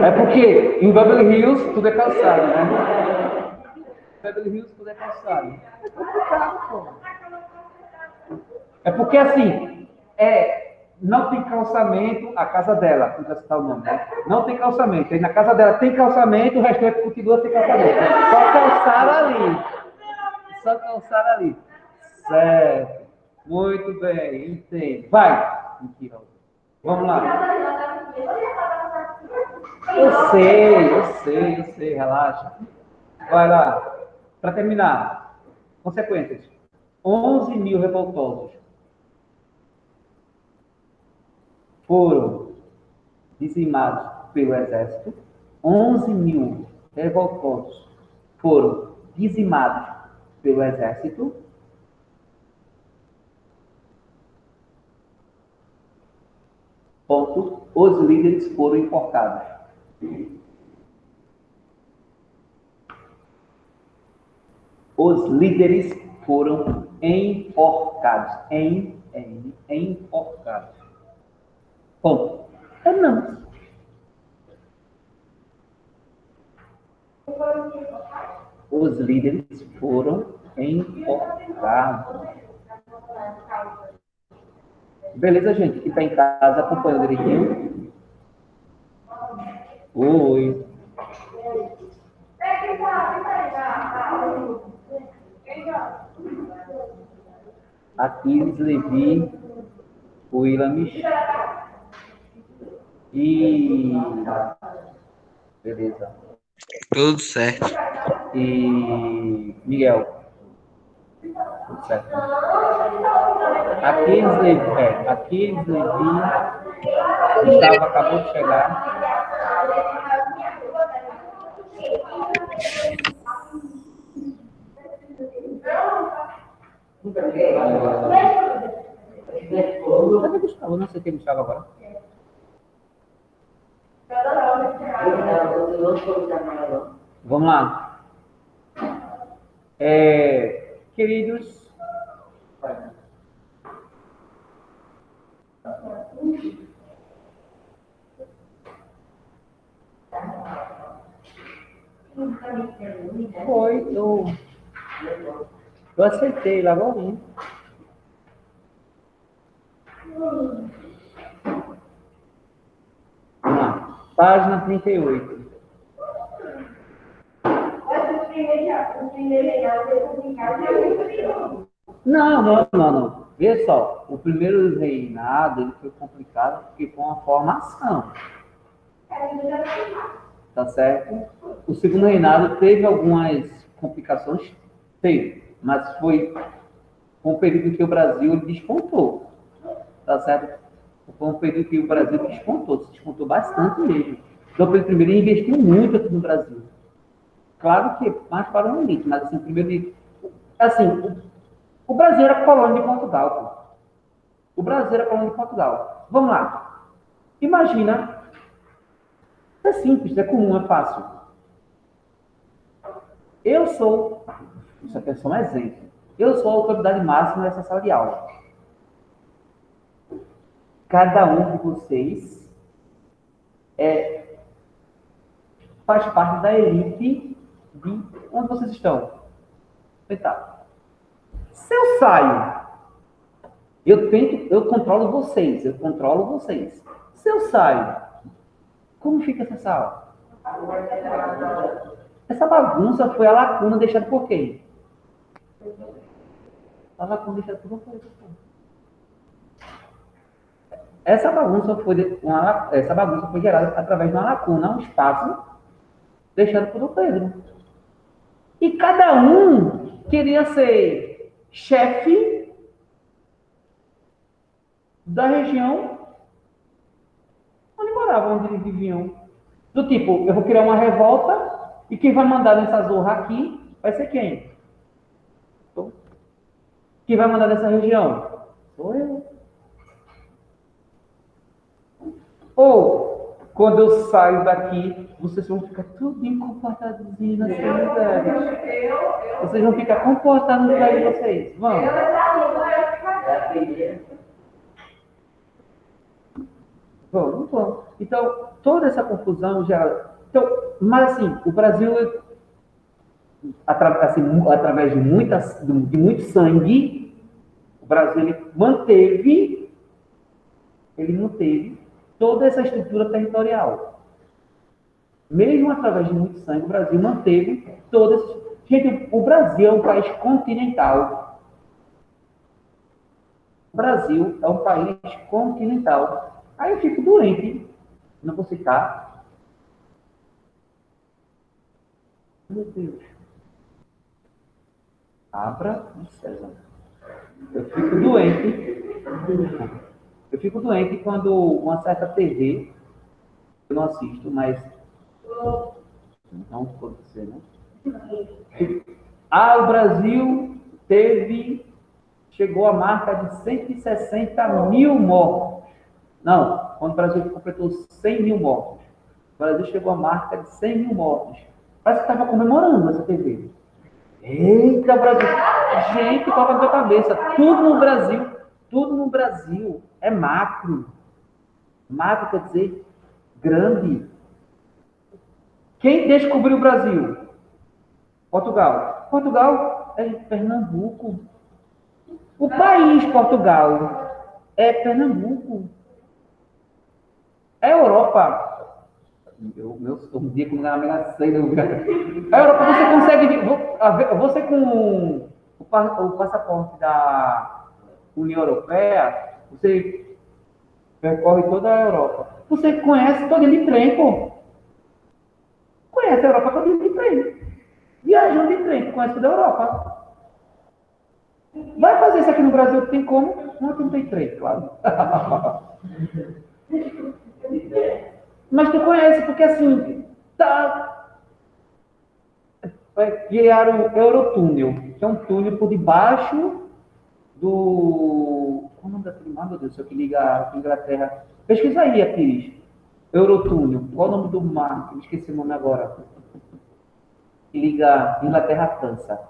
É porque em Beverly Hills tudo é calçado, né? Beverly Hills tudo é calçado. É complicado, pô. É porque assim, não tem calçamento a casa dela, podia citar o nome, né? Não tem calçamento. Aí na casa dela tem calçamento, o resto continua sem calçamento. Só calçar ali. Só calçar ali. Certo. Muito bem, entendo. Vai. Mentira. Vamos lá. Eu sei, relaxa. Vai lá. Para terminar, consequências. 11 mil revoltosos foram dizimados pelo exército. 11 mil revoltosos foram dizimados pelo exército. Ponto. Os líderes foram enforcados. Os líderes foram enforcados. Enforcados. Ponto. Terminamos. Os líderes foram enforcados. Beleza, gente? Que está em casa, acompanhando direitinho. Oi. Aquiles, Levi, Williams e... Beleza. Tudo certo. E Miguel. Tudo certo. Aquiles, Levi, Gustavo acabou de chegar. Cadê Gustavo? Não sei quem Gustavo agora. Vamos lá. Queridos, eu aceitei lá agora. Vamos lá. Página 38. Não. Veja só, o primeiro reinado ele foi complicado porque foi uma formação. Tá certo? O segundo reinado teve algumas complicações, mas foi um período em que o Brasil despontou. Tá certo? Foi um período que o Brasil despontou bastante mesmo. Então, pelo primeiro, ele investiu muito aqui no Brasil. Claro que mais para o elite, mas assim, primeiro, assim, o Brasil era colônia de Portugal. O Brasil era colônia de Portugal. Vamos lá. Imagina. É simples, é comum, é fácil. Isso aqui é só um exemplo. Eu sou a autoridade máxima dessa sala de aula. Cada um de vocês faz parte da elite de onde vocês estão. Tá. Se eu saio, eu controlo vocês. Se eu saio, como fica essa sala? Essa bagunça foi a lacuna deixada por quem? A lacuna deixada por vocês. Essa bagunça foi gerada através de uma lacuna, um espaço deixado por Pedro. E cada um queria ser chefe da região onde moravam, onde eles viviam. Do tipo, eu vou criar uma revolta e quem vai mandar nessa zorra aqui vai ser quem? Quem vai mandar nessa região? Sou eu. Ou, quando eu saio daqui, vocês vão ficar tudo comportadinhos nas suas lugares. Vocês vão ficar comportados no lugar de vocês. Vamos. Vamos. Então, toda essa confusão já... Então, mas assim, o Brasil, através de muito sangue, o Brasil ele manteve toda essa estrutura territorial. Mesmo através de muito sangue, o Brasil manteve toda essa... Gente, o Brasil é um país continental. O Brasil é um país continental. Aí eu fico doente. Não vou citar. Meu Deus. Abra o César. Eu fico doente quando uma certa TV, eu não assisto, mas não pode ser, né? O Brasil chegou à marca de 160 mil mortos. Não, quando o Brasil completou 100 mil mortos. O Brasil chegou à marca de 100 mil mortos. Parece que estava comemorando essa TV. Eita, Brasil! Gente, coloca na tua cabeça. Tudo no Brasil é macro. Macro quer dizer grande. Quem descobriu o Brasil? Portugal. Portugal é Pernambuco. O país Portugal é Pernambuco. É Europa. Um dia com a Mega Sena. A Europa você consegue... Você com o passaporte da União Europeia, você percorre toda a Europa. Você conhece toda de trem, pô. Conhece a Europa toda de trem. Viajando de trem, conhece toda a Europa. Vai fazer isso aqui no Brasil, tem como? Não tem trem, claro. Mas tu conhece, porque assim, criaram o Eurotúnel, que é um túnel por debaixo do... Qual é o nome daquele mar, meu Deus, que liga a Inglaterra? Pesquisa aí, Pires. Eurotúnel. Qual é o nome do mar? Eu esqueci o nome agora. Que liga Inglaterra à França.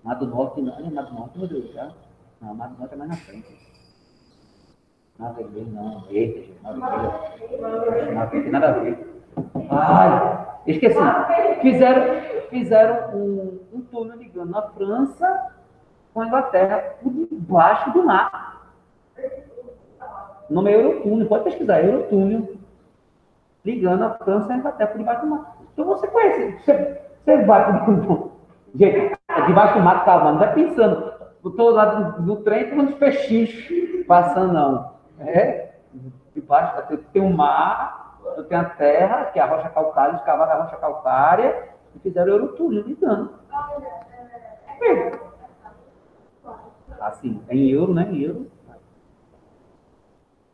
Mar do Norte, não. Mar do Norte, meu Deus, já. Não, Mar do Norte é mais na frente. Mar Vermelho, não. Eita, gente, Mar Vermelho. Não tem nada a ver. Ai, esqueci. Fizeram um túnel ligando a França com a Inglaterra por debaixo do mar. O nome é Eurotúnel, pode pesquisar, Eurotúnel. Ligando a França e a Inglaterra por debaixo do mar. Então você conhece, você vai por... Gente, debaixo do mar, calma, não vai pensando. Eu estou lá no trem com uns peixinhos passando, não. Debaixo tem um mar, tem a terra, que é a rocha calcária, os cavalos da rocha calcária, e fizeram Eurotúnel ligando. Assim, é em euro, né? Em euro.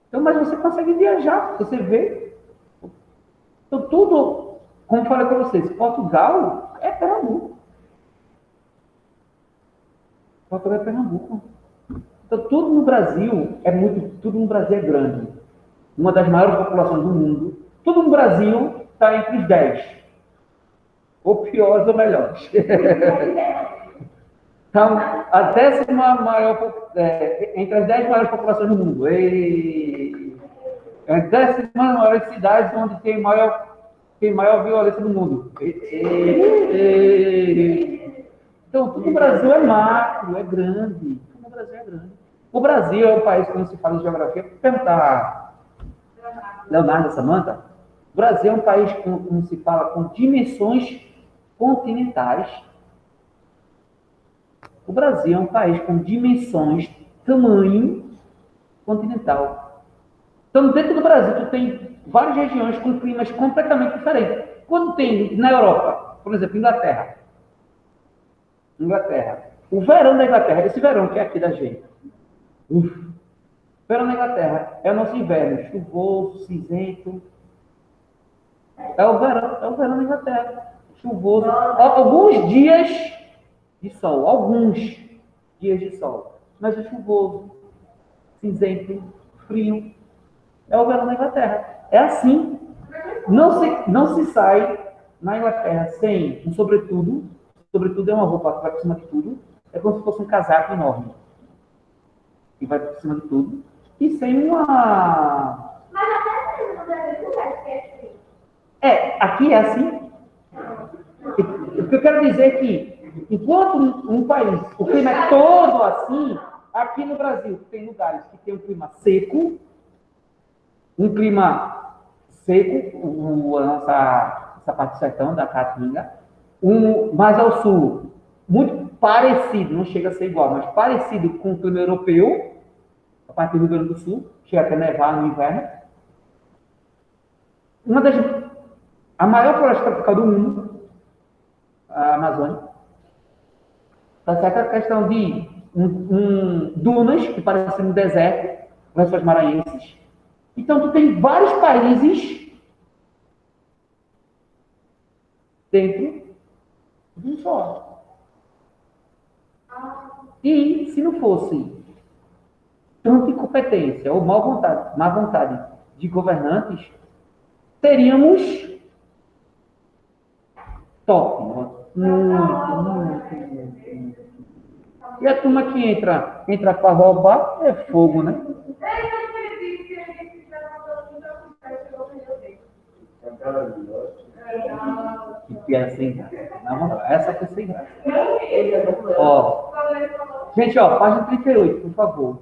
Então, mas você consegue viajar, você vê. Então, tudo, como falei para vocês, Portugal é Pernambuco. Portugal é Pernambuco. Então, tudo no Brasil é grande. Uma das maiores populações do mundo. Tudo no Brasil está entre os 10. Ou piores ou melhores. Então, a 10ª maior, entre as 10 maiores populações do mundo. As 10 maiores cidades onde tem maior violência do mundo. Então, tudo no Brasil é macro, é grande. Tudo no Brasil é grande. O Brasil é um país, quando se fala de geografia, perguntar Leonardo Samanta, o Brasil é um país, como se fala, com dimensões continentais. O Brasil é um país com dimensões, tamanho continental. Então, dentro do Brasil, tu tem várias regiões com climas completamente diferentes. Quando tem na Europa, por exemplo, Inglaterra. O verão da Inglaterra, esse verão que é aqui da gente. O verão da Inglaterra é o nosso inverno, chuvoso, cinzento. É o verão na Inglaterra. Chuvoso. Alguns dias de sol, alguns dias de sol. Mas é chuvoso, cinzento, frio. É o verão na Inglaterra. É assim. Não se sai na Inglaterra sem um sobretudo. Sobretudo é uma roupa que vai por cima de tudo. É como se fosse um casaco enorme. Que vai por cima de tudo. E sem uma... Mas até mesmo no Brasil não vai ser assim. Aqui é assim. O que eu quero dizer é que, enquanto um país, o clima é todo assim, aqui no Brasil tem lugares que tem um clima seco, essa parte do sertão, da Caatinga, mais ao sul, muito parecido, não chega a ser igual, mas parecido com o clima europeu, a parte do Rio Grande do Sul, chega até nevar no inverno. A maior floresta tropical do mundo, a Amazônia. Tá certo? A questão de dunas, que parecem um deserto, lençóis maranhenses. Então, tu tem vários países dentro de um só. E, se não fosse tanta incompetência ou má vontade de governantes, teríamos top. Muito. E a turma que entra para roubar é fogo, né? Que piada sem graça. Essa foi sem graça. Ó. Gente, ó, página 38, por favor.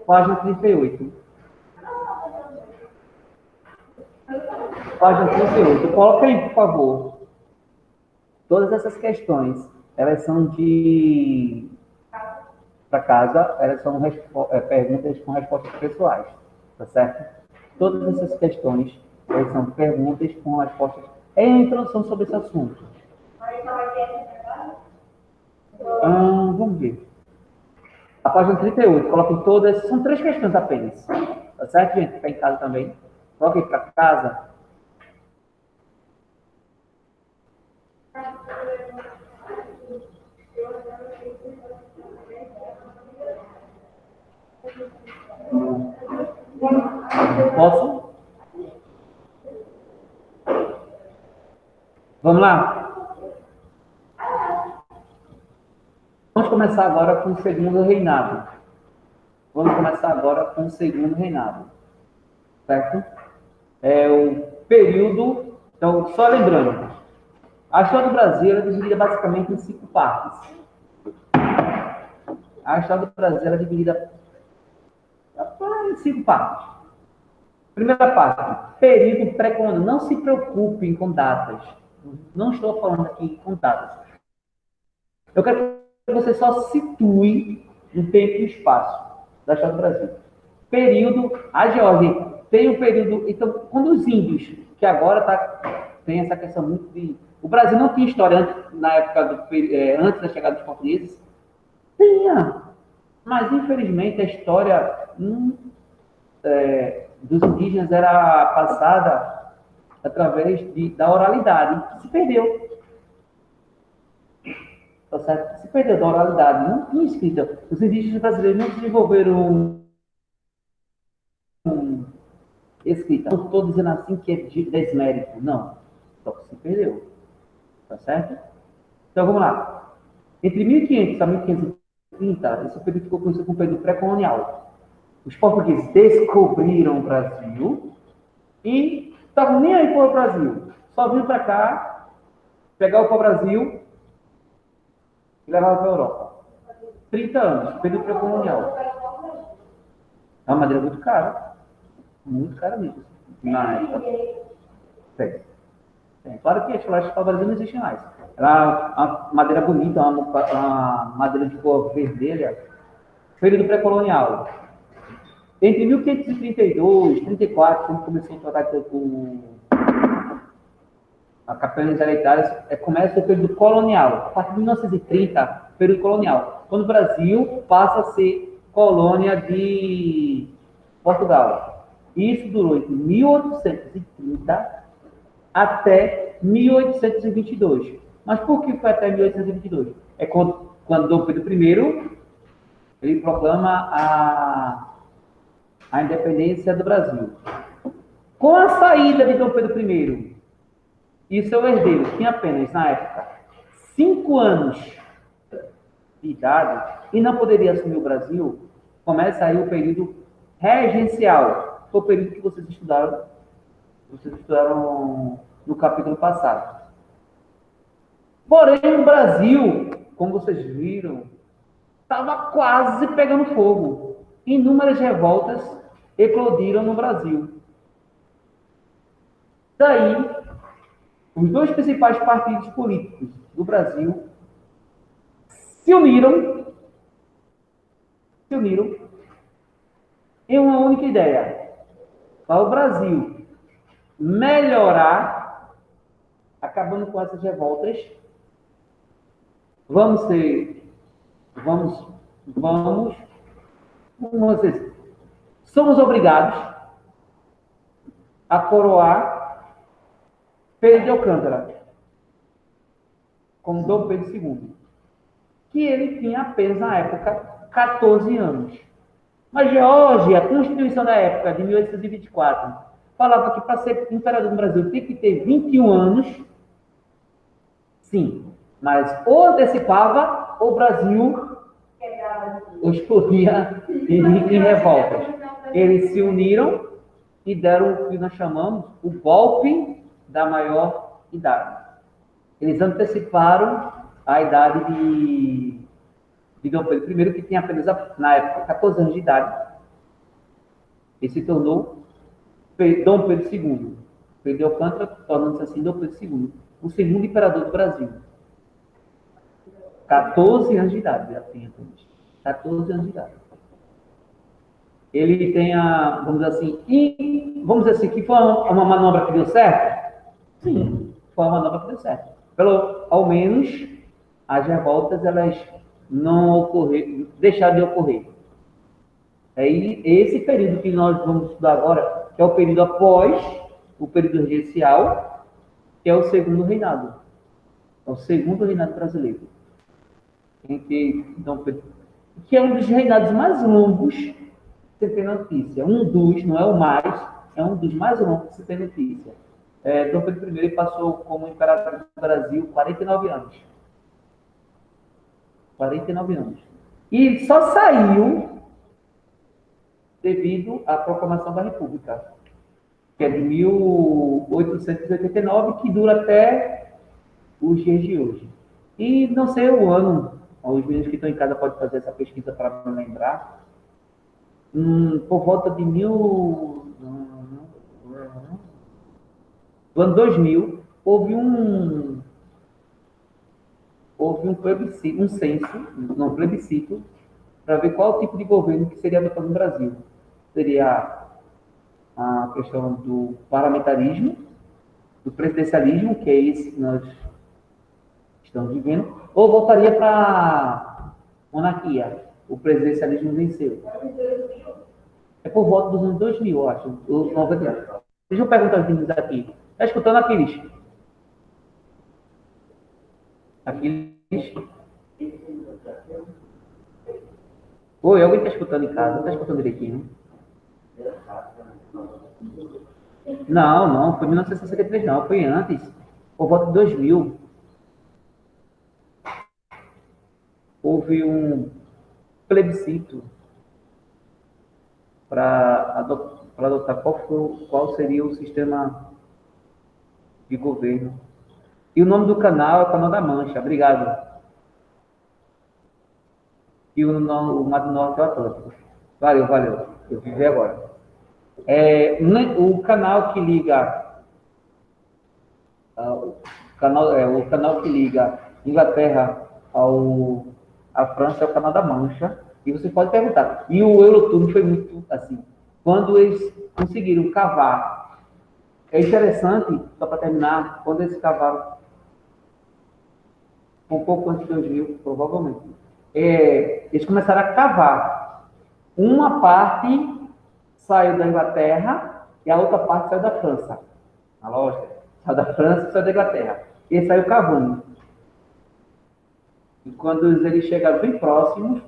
Página 38. Página 38. Coloca aí, por favor. Todas essas questões, elas são para casa, elas são perguntas com respostas pessoais, tá certo? Todas essas questões, elas são perguntas com respostas. É a introdução sobre esse assunto. Vamos ver. A página 38, coloquem todas, são 3 questões apenas. Tá certo, gente? Está em casa também. Coloquem para casa. Posso? Vamos lá? Vamos começar agora com o segundo reinado. Certo? É o período... Então, só lembrando, a história do Brasil é dividida basicamente em 5 partes. A história do Brasil é dividida em 5 partes. Primeira parte, período pré-colonial. Não se preocupem com datas. Não estou falando aqui com datas. Eu quero que você só situe no tempo e espaço da história do Brasil. Período, a Geórgia tem um período... Então, quando os índios, que agora tem essa questão muito de... O Brasil não tinha história na época antes da chegada dos portugueses? Tinha. Mas, infelizmente, a história dos indígenas era passada através da oralidade, que se perdeu. Tá certo? Se perdeu da oralidade, não tinha escrita. Os indígenas brasileiros não desenvolveram escrita. Não estou dizendo assim que é de desmérito, não. Só que se perdeu. Tá certo? Então, vamos lá. Entre 1500 a 1530, esse período ficou conhecido como período pré-colonial. Os portugueses descobriram o Brasil e estavam nem aí para o Brasil. Só vinham para cá, pegar o pau-brasil e levar para a Europa. 30 anos, período pré-colonial. É uma madeira muito cara. Muito cara mesmo. Na época. Tem. Claro que as florestas para o Brasil não existem mais. Era uma madeira bonita, uma madeira de cor vermelha. Período pré-colonial. Entre 1532 e 34, quando começou a tratar com a capitanias hereditárias, começa o período colonial. A partir de 1930, período colonial. Quando o Brasil passa a ser colônia de Portugal. E isso durou entre 1830 até 1822. Mas por que foi até 1822? É quando Dom Pedro I ele proclama a independência do Brasil. Com a saída de Dom Pedro I, e seu herdeiro tinha apenas, na época, 5 anos de idade e não poderia assumir o Brasil, começa aí o período regencial. Foi o período que vocês estudaram no capítulo passado. Porém, o Brasil, como vocês viram, estava quase pegando fogo. Inúmeras revoltas eclodiram no Brasil. Daí, os dois principais partidos políticos do Brasil se uniram em uma única ideia. Para o Brasil melhorar, acabando com essas revoltas, vamos dizer, somos obrigados a coroar Pedro de Alcântara como Dom Pedro II, que ele tinha apenas, na época, 14 anos. Mas, George, a Constituição da época, de 1824, falava que para ser imperador do Brasil tem que ter 21 anos. Sim, mas ou antecipava, ou o Brasil explodia em revoltas. Eles se uniram e deram o que nós chamamos o golpe da maior idade. Eles anteciparam a idade de Dom Pedro I, que tinha apenas, na época, 14 anos de idade. E se tornou Dom Pedro II. Pedro de Alcântara, tornando-se assim Dom Pedro II, o segundo imperador do Brasil. 14 anos de idade, já tinha 14 anos de idade. Ele tem vamos dizer assim, que foi uma manobra que deu certo? Sim, foi uma manobra que deu certo. Ao menos, as revoltas, elas não deixaram de ocorrer. É esse período que nós vamos estudar agora, que é o período após o período regencial, que é o segundo reinado. É o segundo reinado brasileiro. Que é um dos reinados mais longos que você tem notícia. Não é o mais, é um dos mais longos que você tem notícia. Dom Pedro I passou como imperador do Brasil 49 anos. 49 anos. E só saiu devido à proclamação da República, que é de 1889, que dura até os dias de hoje. E não sei o ano, os meninos que estão em casa podem fazer essa pesquisa para me lembrar. Por volta de do ano 2000, houve um plebiscito, um plebiscito, para ver qual tipo de governo que seria adotado no Brasil. Seria a questão do parlamentarismo, do presidencialismo, que é esse que nós estamos vivendo, ou voltaria para a monarquia. O presidencialismo venceu. É por volta dos anos 2000, eu acho. 90. Deixa eu perguntar aos meninos aqui. Está escutando, Aquiles? Aquiles? Oi, alguém está escutando em casa? Está escutando direitinho? Não, foi 1963 não, foi antes. Por volta de 2000. Houve um plebiscito para adotar qual seria o sistema de governo. E o nome do canal é o Canal da Mancha. Obrigado. E o Mar do Norte é o Atlântico. Valeu. Eu vivi agora. O canal que liga o canal que liga Inglaterra à França é o Canal da Mancha. E você pode perguntar. E o Eurotunnel foi muito assim. Quando eles conseguiram cavar, é interessante, só para terminar, quando eles cavaram, um pouco antes de 2000, provavelmente, eles começaram a cavar uma parte saiu da Inglaterra e a outra parte saiu da França. A lógica. Saiu da França e saiu da Inglaterra. E aí saiu Cavani. E quando eles chegaram bem próximos,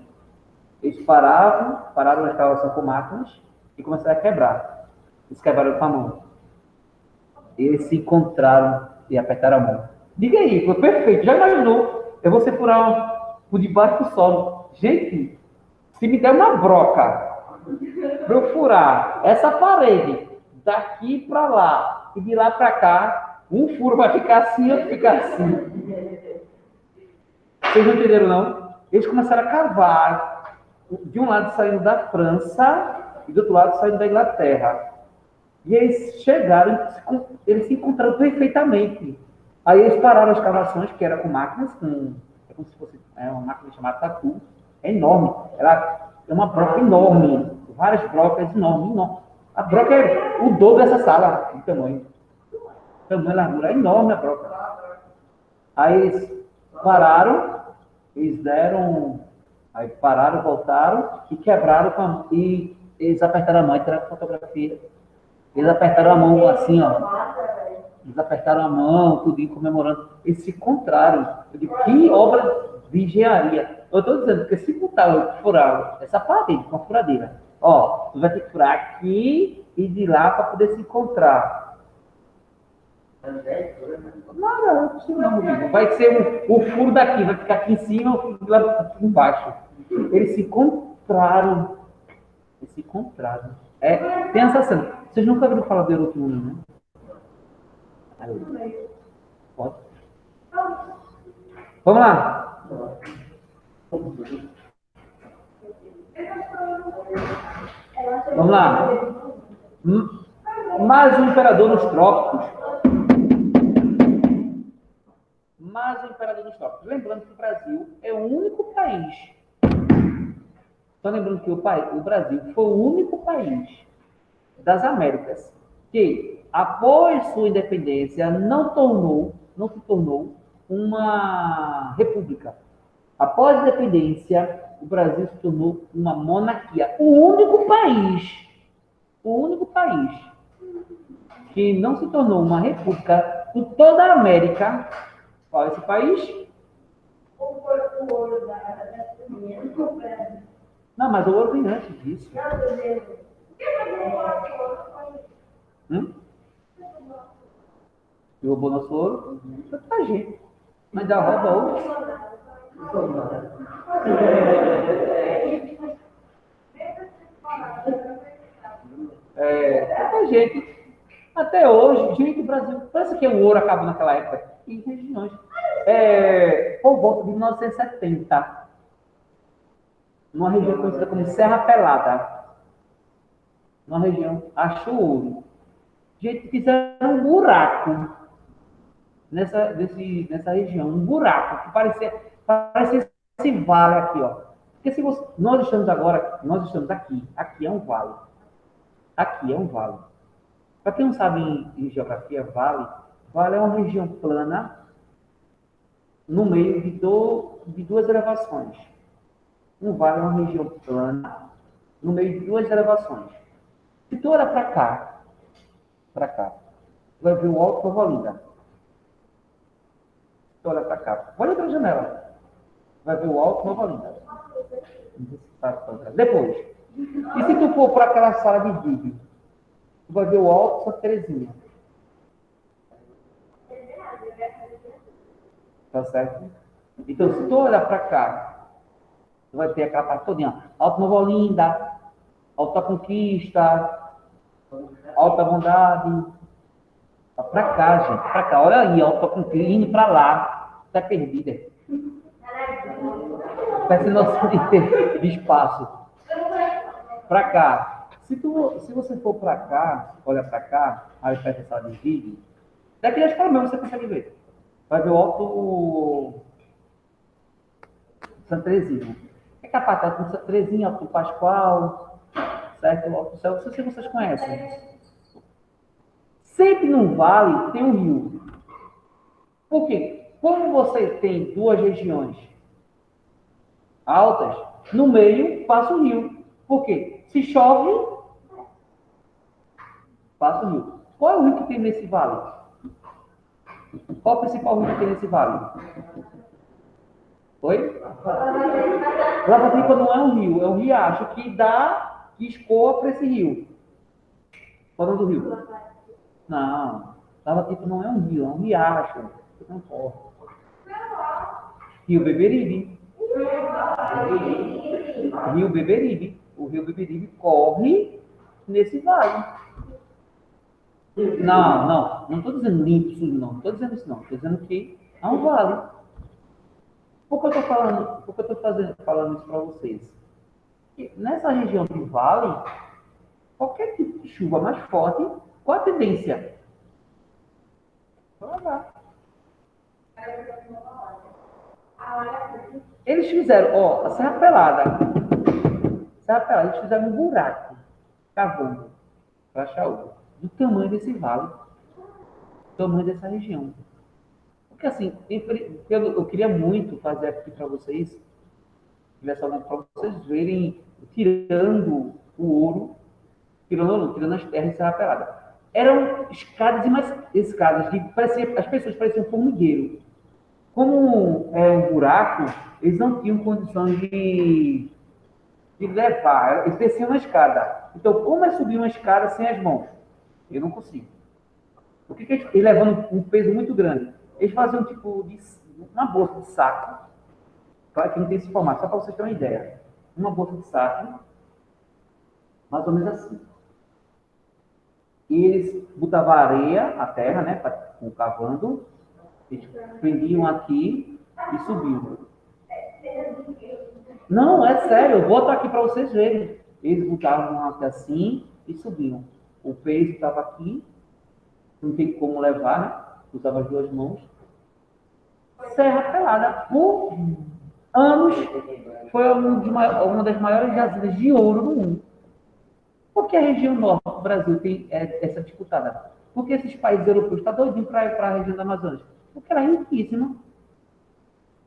eles pararam a escavação com máquinas e começaram a quebrar. Eles quebraram com a mão. Eles se encontraram e apertaram a mão. Diga aí, foi perfeito. Já imaginou? Eu vou ser furar por debaixo do solo. Gente, se me der uma broca para eu furar essa parede daqui para lá e de lá para cá, um furo vai ficar assim, outro ficar assim. Vocês não entenderam, não? Eles começaram a cavar. De um lado saindo da França e do outro lado saindo da Inglaterra. E eles chegaram, eles se encontraram perfeitamente. Aí eles pararam as escavações, que era com máquinas, é como se fosse uma máquina chamada tatu. É enorme. Ela é uma broca enorme. Várias brocas enormes. A broca é o dobro dessa sala, de tamanho. Tamanho, largura, é enorme a broca. Aí eles pararam, aí pararam, voltaram e quebraram e eles apertaram a mão, tiraram fotografia. Eles apertaram a mão assim, ó. Eles apertaram a mão, tudo comemorando. Eles se encontraram. Eu digo, que obra de engenharia. Eu estou dizendo que se furar essa parede com a furadeira, ó, tu vai ter que furar aqui e de lá para poder se encontrar. Nada, não. Vai ser o furo daqui, vai ficar aqui em cima, o furo de lá aqui embaixo. Eles se encontraram. Tem essa cena. Vocês nunca viram falar do Eurotúnel, né? Pode? Vamos lá. Vamos lá. Mais um imperador nos trópicos. Lembrando que o Brasil é o único país. Estou lembrando que o Brasil foi o único país das Américas que, após sua independência, não se tornou uma república. Após a independência, o Brasil se tornou uma monarquia. O único país que não se tornou uma república em toda a América. Qual é esse país? Não, mas o ouro vem antes disso. E roubou nosso ouro? Tá, gente. Mas ainda rouba ouro. Tá, gente. Até hoje, gente, o Brasil, parece que o ouro acabou naquela época. Em regiões. Por volta de 1970. Numa região conhecida como Serra Pelada. Numa região, achou ouro. Gente, fizeram um buraco nessa região, um buraco que parecia esse vale aqui, ó. Porque se você, nós estamos aqui é um vale. Aqui é um vale. Para quem não sabe em geografia, vale é uma região plana no meio de duas elevações. Um vale é uma região plana no meio de duas elevações. Se tu olha para cá, tu vai ver o Alto Nova Olinda. Se tu olha para cá, olha para a janela, vai ver o Alto Nova Olinda. Depois, e se tu for para aquela sala de vídeo, tu vai ver o Alto Santa Terezinha. Tá certo? Então, se tu olhar para cá, tu vai ter aquela parte todinha. Alto Nova Olinda, Alta Conquista, Alta Bondade. Pra cá, gente. Pra cá. Olha aí, Alta Conquista. Indo pra lá. Tá perdida. Parece noção de espaço. Pra cá. Se você for pra cá, olha pra cá, aí perto da sala de vídeo, daqui da escola mesmo você consegue ver. Vai ver o Alto Santa Terezinha. É capaz de Santa Terezinha, Alto Pascoal, certo? O Alto Céu, não sei se vocês conhecem. Sempre no vale tem um rio. Por quê? Como você tem duas regiões altas, no meio passa o rio. Por quê? Se chove, Passa o rio. Qual é o rio que tem nesse vale? Qual é o principal rio que tem nesse vale? Oi? Lava-Pipa não é um rio, é um riacho que escoa para esse rio. Qual é o nome do rio? Não. Lava-Pipa não é um rio, é um riacho. Não importa. Rio Beberibe. Rio Beberibe. O rio Beberibe corre nesse vale. Não estou dizendo limpo, sujo, não. Não estou dizendo isso, não. Estou dizendo que é um vale. Por que eu estou falando isso para vocês? Porque nessa região do vale, qualquer tipo de chuva mais forte, qual a tendência? Eles fizeram, ó, a Serra Pelada, eles fizeram um buraco, cavando, para achar água, do tamanho desse vale, do tamanho dessa região. Porque assim, eu queria muito fazer aqui para vocês, para vocês verem, tirando o ouro, tirando as terras de Serra Pelada. Eram escadas e mais escadas, as pessoas pareciam formigueiro. Como é um buraco, eles não tinham condições de levar, eles desciam uma escada. Então, como é subir uma escada sem as mãos? Eu não consigo. O que eles levando um peso muito grande? Eles faziam tipo uma bolsa de saco, claro que não tem esse formato, só para vocês terem uma ideia. Uma bolsa de saco, mais ou menos assim. E eles botavam areia, a terra, né, cavando, eles prendiam aqui e subiam. Não, é sério, eu boto aqui para vocês verem. Eles botavam aqui assim e subiam. O peso estava aqui, não tem como levar, né? Usava as duas mãos. Serra Pelada, por anos, foi uma das maiores jazidas de ouro do mundo. Por que a região norte do Brasil tem essa disputada? Porque esses países europeus estão doidinhos para a região da Amazônia. Porque ela é riquíssima.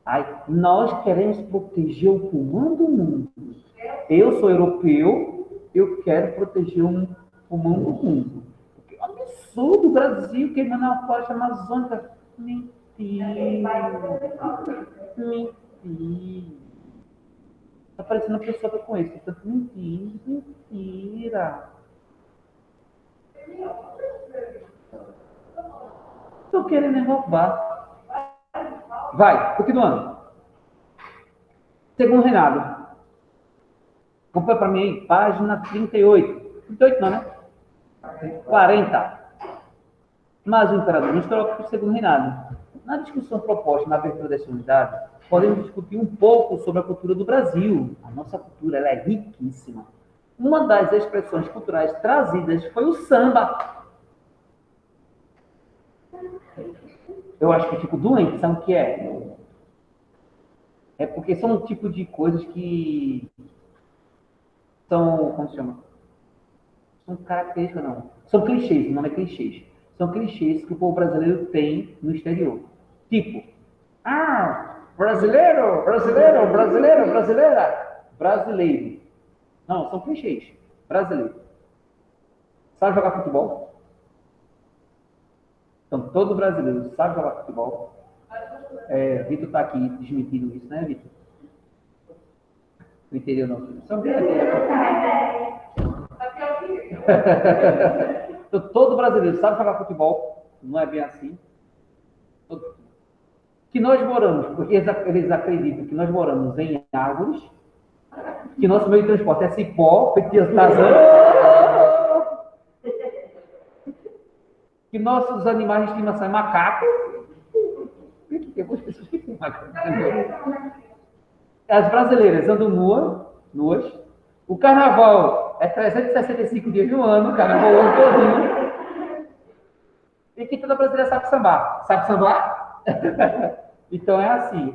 Ai, nós queremos proteger o pulmão do mundo. Eu sou europeu, eu quero proteger o pulmão do mundo. Porque é um absurdo o Brasil queimando a floresta amazônica. Mentira. Está parecendo uma pessoa que eu conheço. Tanto mentira. Estou querendo roubar. Vai, continuando. Segundo Renato. Acompanha para mim aí, página 38. 38 não, né? 40. Mas o imperador nos coloca o segundo reinado. Na discussão proposta na abertura dessa unidade, podemos discutir um pouco sobre a cultura do Brasil. A nossa cultura ela é riquíssima. Uma das expressões culturais trazidas foi o samba. Eu acho que eu fico doente, sabe o que é? É porque são um tipo de coisas que são, como se chama? São características, não. São clichês, o nome é clichês. São clichês que o povo brasileiro tem no exterior. Tipo, brasileiro, brasileira. Brasileiro. Não, são clichês. Brasileiro. Sabe jogar futebol? Então, todo brasileiro sabe jogar futebol. Vitor está aqui desmentindo isso, né, Vitor? Não entendeu, não? São então, todo brasileiro sabe jogar futebol. Não é bem assim. Que nós moramos, porque eles acreditam que nós moramos em árvores, que nosso meio de transporte é cipó, petias que nossos animais de estimação é macaco. Tem algumas pessoas que têm macaco. As brasileiras andam nuas. O carnaval é 365 dias no ano, o carnaval o ano todinho. E que toda brasileira sabe sambar. Sabe sambar? Então é assim.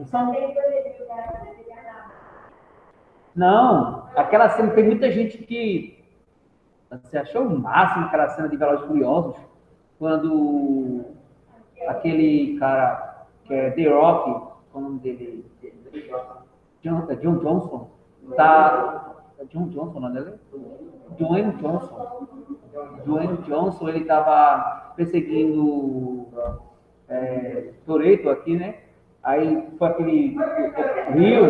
Não, aquela cena, tem muita gente que você achou o máximo aquela cena de Velozes e Furiosos, quando aquele cara que é The Rock, qual é o nome dele? John Johnson, tá John Johnson, não é? Dwayne Johnson. Dwayne Johnson, ele estava perseguindo Toretto aqui, né? Aí foi aquele Rio.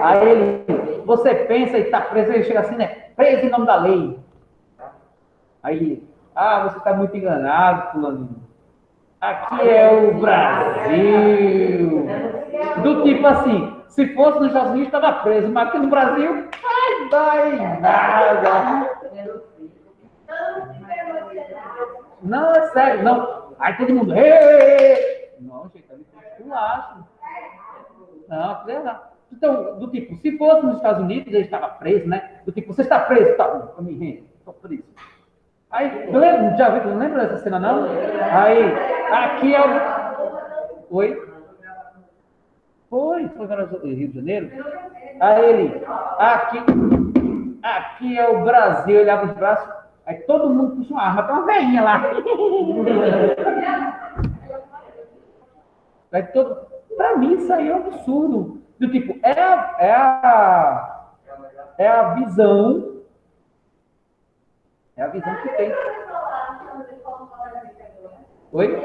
Aí ele, você pensa e está preso, ele chega assim, né? Preso em nome da lei. Aí, você está muito enganado, fulano. Aqui é o Brasil. Do tipo assim, se fosse nos Estados Unidos, estava preso, mas aqui no Brasil, ai, vai nada. Não, é sério, não. Aí todo mundo, ei! Não, gente, ali foi esculacho. Não, claro. Então, do tipo, se fosse nos Estados Unidos, ele estava preso, né? Do tipo, você está preso, tá bom, eu me rendo, estou preso. Aí, já viu, não lembra dessa cena, não? Aí, aqui é o... Oi? Foi para o Rio de Janeiro? Aí ele, aqui é o Brasil, ele abre os braços, aí todo mundo puxa uma arma, tem uma velhinha lá. Aí para mim isso aí é um absurdo. Do tipo, é a visão. É a visão que tem. Oi?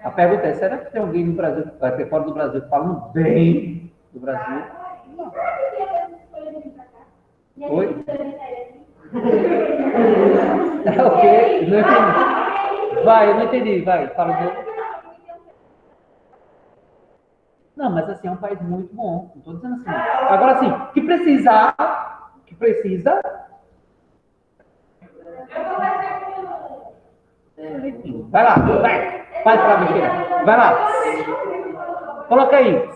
A pergunta é, será que tem alguém no Brasil, fora do Brasil, falando bem do Brasil? Não. Oi? É o quê? Não entendi. Vai, eu não entendi. Vai, fala de novo. Não, mas assim, é um país muito bom. Não estou dizendo assim. Agora, assim, que precisa... Enfim, vai lá, vai. Faz pra besteira. Vai lá. Coloca aí.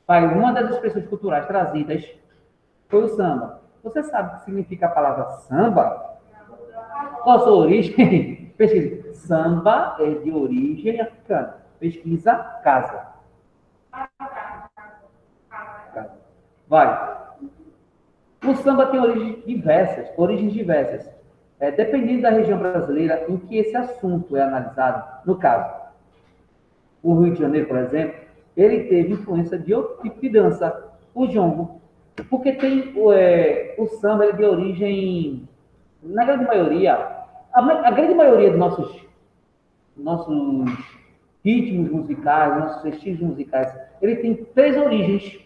Vai, uma das expressões culturais trazidas foi o samba. Você sabe o que significa a palavra samba? Qual a sua origem? Pesquisa. Samba é de origem africana. Pesquisa casa. Vai. O samba tem origens diversas. Dependendo da região brasileira em que esse assunto é analisado. No caso, o Rio de Janeiro, por exemplo, ele teve influência de outro tipo de dança, o jongo. Porque tem o samba ele é de origem, na grande maioria, a grande maioria dos nossos ritmos musicais, nossos estilos musicais, ele tem 3 origens.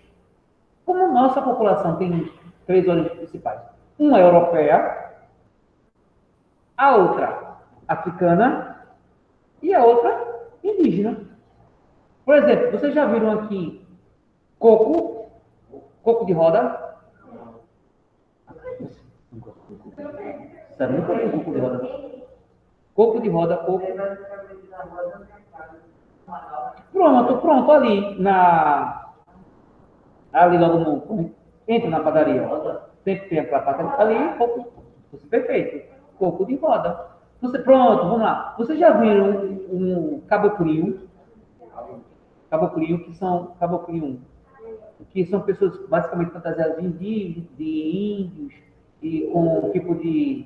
Como nossa população tem 3 origens principais. Uma é europeia, a outra africana e a outra indígena. Por exemplo, vocês já viram aqui coco de roda? Sério, nunca vi coco de roda. Coco de roda, coco. Pronto, ali logo no... Entra na padaria. Sempre tem aquela padaria. Ali, coco. Perfeito. Coco de roda. Pronto, vamos lá. Vocês já viram um caboclinho? Caboclinho, que são pessoas basicamente fantasiadas de índios e com um tipo de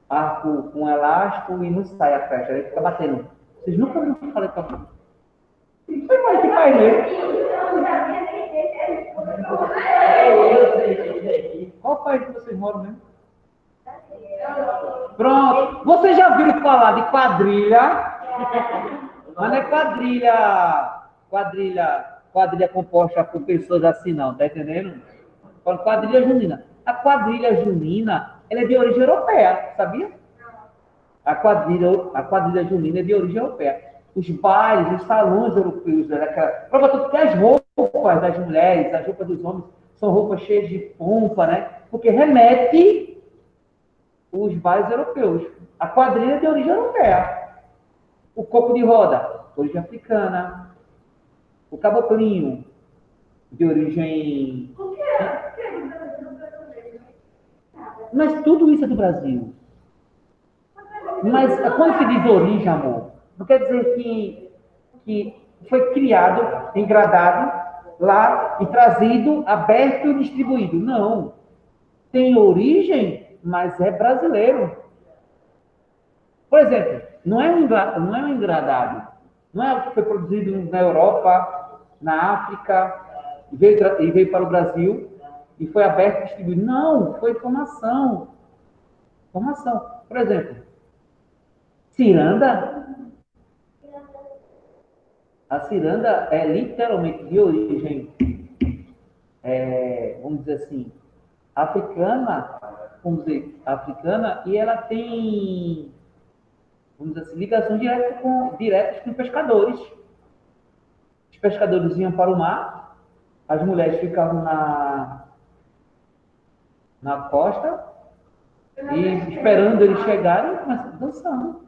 arco com elástico e não sai a flecha, aí fica batendo. Vocês nunca viram que falei caboclinho? Isso é mais que faz, né? Qual país que vocês moram mesmo? Pronto. Vocês já viram falar de quadrilha? Mas não é quadrilha composta por pessoas assim, não. Tá entendendo? Quadrilha junina. A quadrilha junina, ela é de origem europeia, sabia? A quadrilha junina é de origem europeia. Os bailes, os salões europeus, prova tudo que as roupas das mulheres, as roupas dos homens, são roupas cheias de pompa, né? Porque remete os bailes europeus. A quadrilha é de origem europeia. O coco de roda, origem africana. O caboclinho, de origem... Mas tudo isso é do Brasil. Mas quando se diz origem, amor, não quer dizer que foi criado, engradado lá e trazido, aberto e distribuído. Não. Tem origem, mas é brasileiro. Por exemplo, não é um engradado. Não é algo que foi produzido na Europa, na África, e veio para o Brasil e foi aberto e distribuído. Não, foi formação. Formação. Por exemplo, ciranda. A ciranda é literalmente de origem, vamos dizer assim, africana, e ela tem, vamos dizer assim, ligações diretas com pescadores. Os pescadores iam para o mar, as mulheres ficavam na costa e esperando eles chegarem e começavam dançando.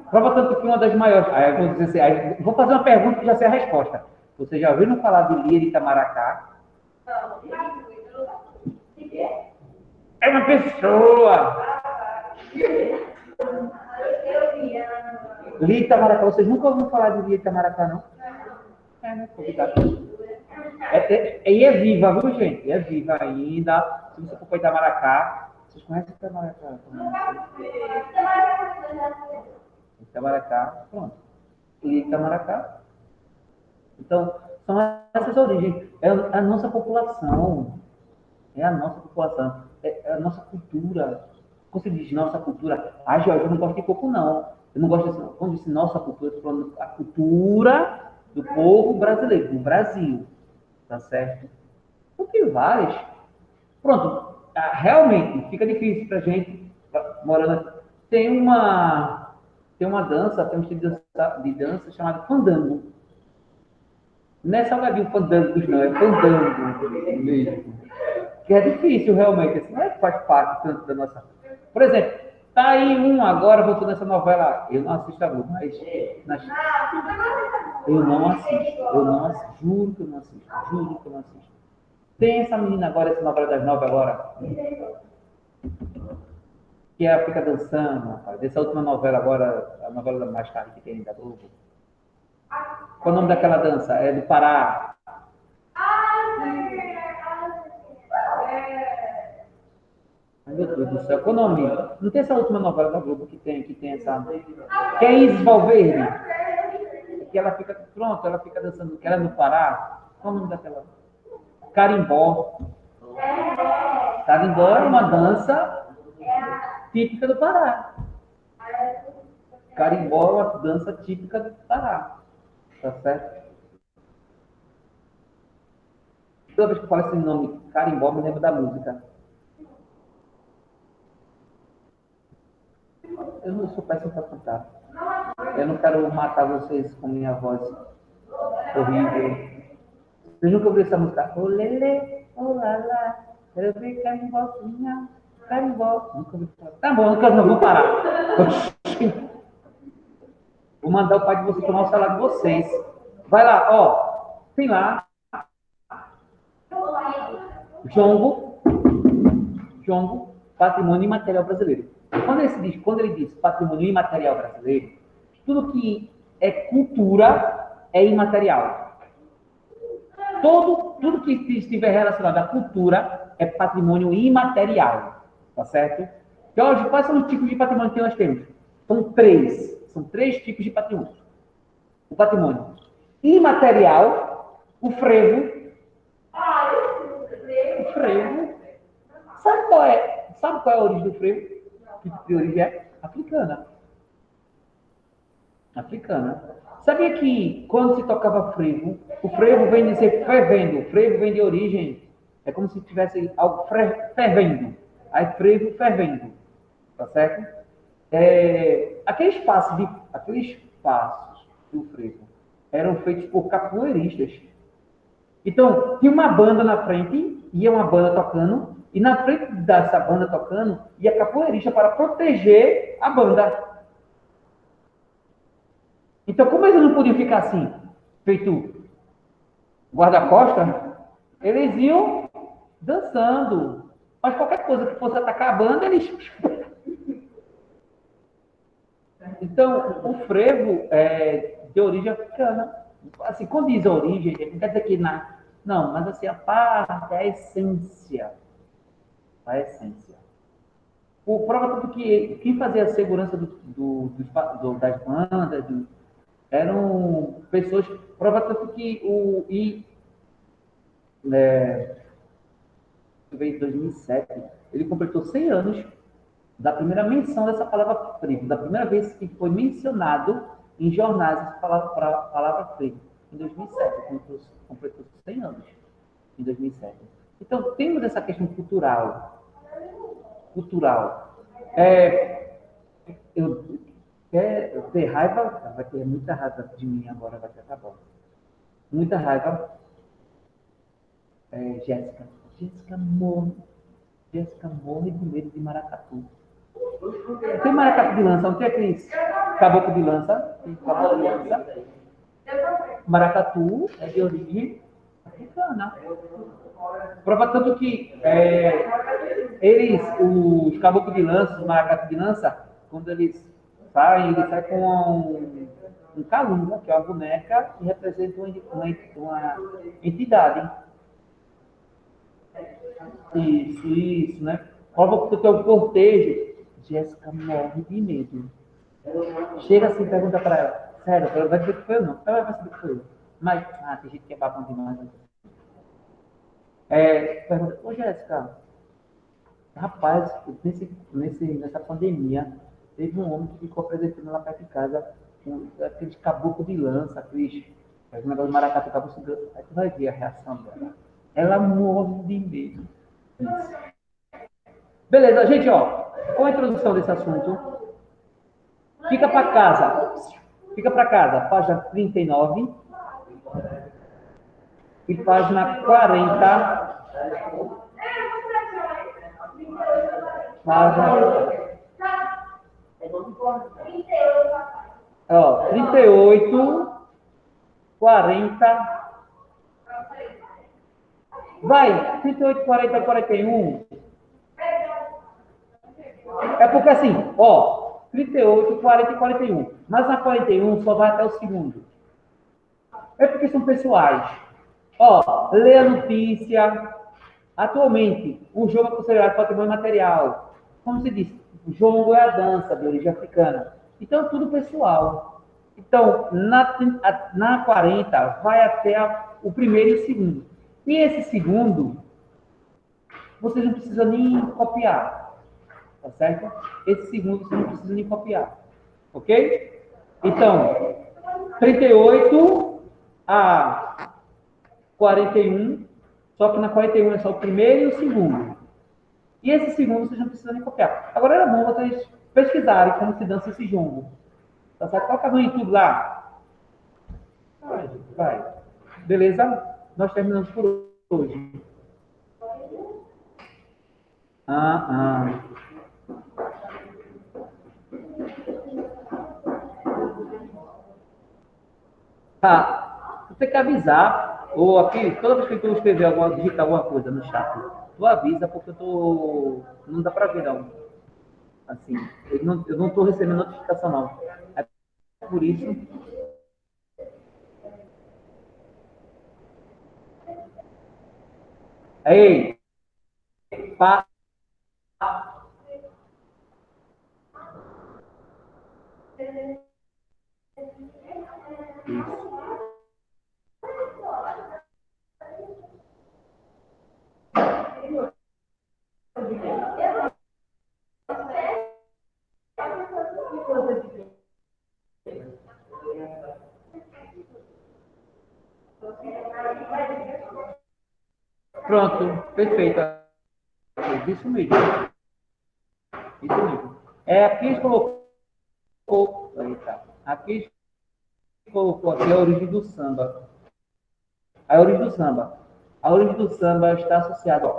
Prova tanto que uma das maiores. Aí eu vou dizer assim, vou fazer uma pergunta que já sei a resposta. Vocês já ouviram falar de Lia de Itamaracá? É uma pessoa! Lia de Itamaracá, vocês nunca ouviram falar de Lia de Itamaracá, não? Né? Complicado. E é viva, viu, gente? É viva ainda. Se você for para Itamaracá, vocês conhecem Itamaracá? Itamaracá, pronto. E Itamaracá. Então, são essas origens. É a nossa população. É a nossa população. É a nossa cultura. Quando você diz nossa cultura, Jorge, eu não gosto de coco, não. Eu não gosto disso. Quando diz nossa cultura, eu estou falando a cultura do povo brasileiro, do Brasil. Tá certo? Então, tem várias. Pronto. Realmente, fica difícil pra gente, morando aqui. Tem uma dança, tem um estilo de dança chamado fandango. Não é salgadinho fandango, não, é fandango mesmo. Que é difícil, realmente. Assim, não é que faz parte tanto da nossa... Por exemplo, tá aí agora, voltou nessa novela, eu não assisto a Globo, mas... Eu não assisto, juro que eu não assisto. Tem essa menina agora, essa novela das 9 agora, que ela fica dançando, rapaz. Dessa última novela agora, a novela mais tarde que tem da Globo. Qual é o nome daquela dança? É do Pará. Meu Deus do céu, qual o nome? Não tem essa última novela da Globo que tem essa... Que é Isis Valverde. Que ela fica, pronto, ela fica dançando, que ela é do Pará. Qual é o nome daquela? Carimbó. Carimbó é uma dança típica do Pará. Carimbó é uma dança típica do Pará. Tá certo? Toda vez que eu falo esse nome, Carimbó, me lembro da música. Eu não sou péssimo para cantar. Eu não quero matar vocês com minha voz horrível. Vocês nunca ouviram essa música? Ô lelê, ô lalá, quero ver carimbózinha, carimbó. Nunca ouvi falar. Tá bom, não vou parar. Vou mandar o pai de vocês tomar o salário de vocês. Vai lá, ó. Tem lá. Jongo, patrimônio imaterial brasileiro. Quando ele diz patrimônio imaterial brasileiro, tudo que é cultura é imaterial. Tudo que estiver relacionado à cultura é patrimônio imaterial. Tá certo? Jorge, quais são os tipos de patrimônio que nós temos? São três tipos de patrimônio. O patrimônio imaterial, o frevo. O frevo. Sabe qual é a origem do frevo? Que de origem é africana. Sabia que quando se tocava frevo, o frevo vem de ser fervendo. O frevo vem de origem, é como se tivesse algo fervendo. Aí frevo fervendo. Tá certo? Aqueles passos do frevo eram feitos por capoeiristas. Então, tinha uma banda na frente, ia uma banda tocando, e na frente dessa banda tocando, ia capoeirista para proteger a banda. Então, como eles não podiam ficar assim, feito guarda-costa, eles iam dançando. Mas qualquer coisa que fosse atacar a banda, eles... Então, o frevo é de origem africana. Assim, quando diz origem, não quer dizer que... Não, mas assim, a parte, a essência. A essência. O prova tudo que quem fazia a segurança das bandas eram pessoas... Prova tanto que Veio em 2007, ele completou 100 anos da primeira menção dessa palavra frevo, da primeira vez que foi mencionado em jornais essa palavra frevo, em 2007, completou 100 anos, em 2007. Então, temos essa questão cultural. Eu ter raiva, vai ter muita raiva de mim agora, vai ter acabado. Muita raiva. Jéssica morre de medo de maracatu. Tem maracatu de lança, não tem aqueles caboclo de lança? Maracatu é de origem africana. Prova tanto que os caboclos de lança, os maracatu de lança, quando eles saem com um calunga, que é uma boneca, que representa uma entidade. Isso, né? Prova que tu tem um cortejo. Jéssica morre de medo. Chega assim e pergunta para ela. Sério, ela vai dizer que foi eu não. Ela vai saber que foi eu. Mas, tem gente que é babão demais. Né? Pergunta, ô Jéssica, rapaz, nessa pandemia, teve um homem que ficou apresentando lá perto de casa aqueles caboclos de lança, aqueles negócios de maracatu, caboclo. Aí tu vai ver a reação dela. Ela morre de medo. Isso. Beleza, gente, com a introdução desse assunto, fica para casa, página 39 e página 40. Página 38, 40. Vai, 38, 40, 41. É porque assim, 38, 40 e 41. Mas na 41 só vai até o segundo. É porque são pessoais. Lê a notícia. Atualmente, o jogo é considerado patrimônio material. Como se diz, o jogo é a dança de origem africana. Então, é tudo pessoal. Então, na 40, vai até o primeiro e o segundo. E esse segundo, vocês não precisam nem copiar. Tá certo? Esse segundo você não precisa nem copiar. Ok? Então, 38 a 41, só que na 41 é só o primeiro e o segundo. E esse segundo vocês não precisam nem copiar. Agora era bom vocês pesquisarem como se dança esse jongo. Tá certo? Coloca no YouTube lá. Vai. Beleza? Nós terminamos por hoje. Tu tem que avisar, ou aqui, toda vez que tu escrever digitar alguma coisa no chat, tu avisa, porque não dá pra ver, não. Assim, eu não tô recebendo notificação, não. É por isso. Ei! Pronto, perfeito. Isso mesmo. Aqui a gente colocou. Aqui a gente colocou aqui a origem do samba. A origem do samba está associada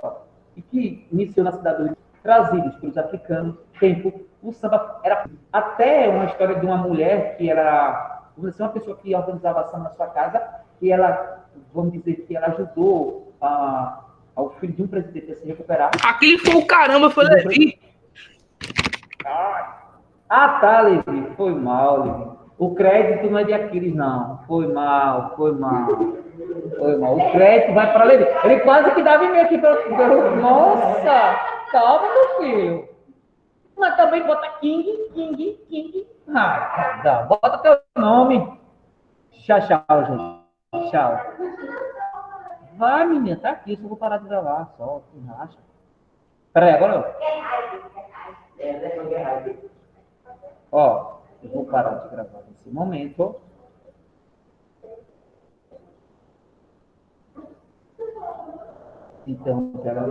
e que iniciou na cidade do Rio, trazidos pelos africanos. O samba era até uma história de uma mulher que era, vamos dizer, uma pessoa que organizava samba na sua casa, e ela, vamos dizer que ela ajudou ao filho de um presidente a se recuperar. Aquele foi o caramba, foi Levi. Tá, Levi. Foi mal, Levi. O crédito não é de Aquiles, não. Foi mal. O crédito vai para Levi. Ele quase que dava e-mail aqui para... Nossa! Calma, meu filho. Mas também bota King. Bota teu nome. Tchau, gente. Tchau. Vai, menina, tá aqui, só vou parar de gravar, só, relaxa. Peraí, agora. Ó, eu vou parar de gravar nesse momento. Então, pega a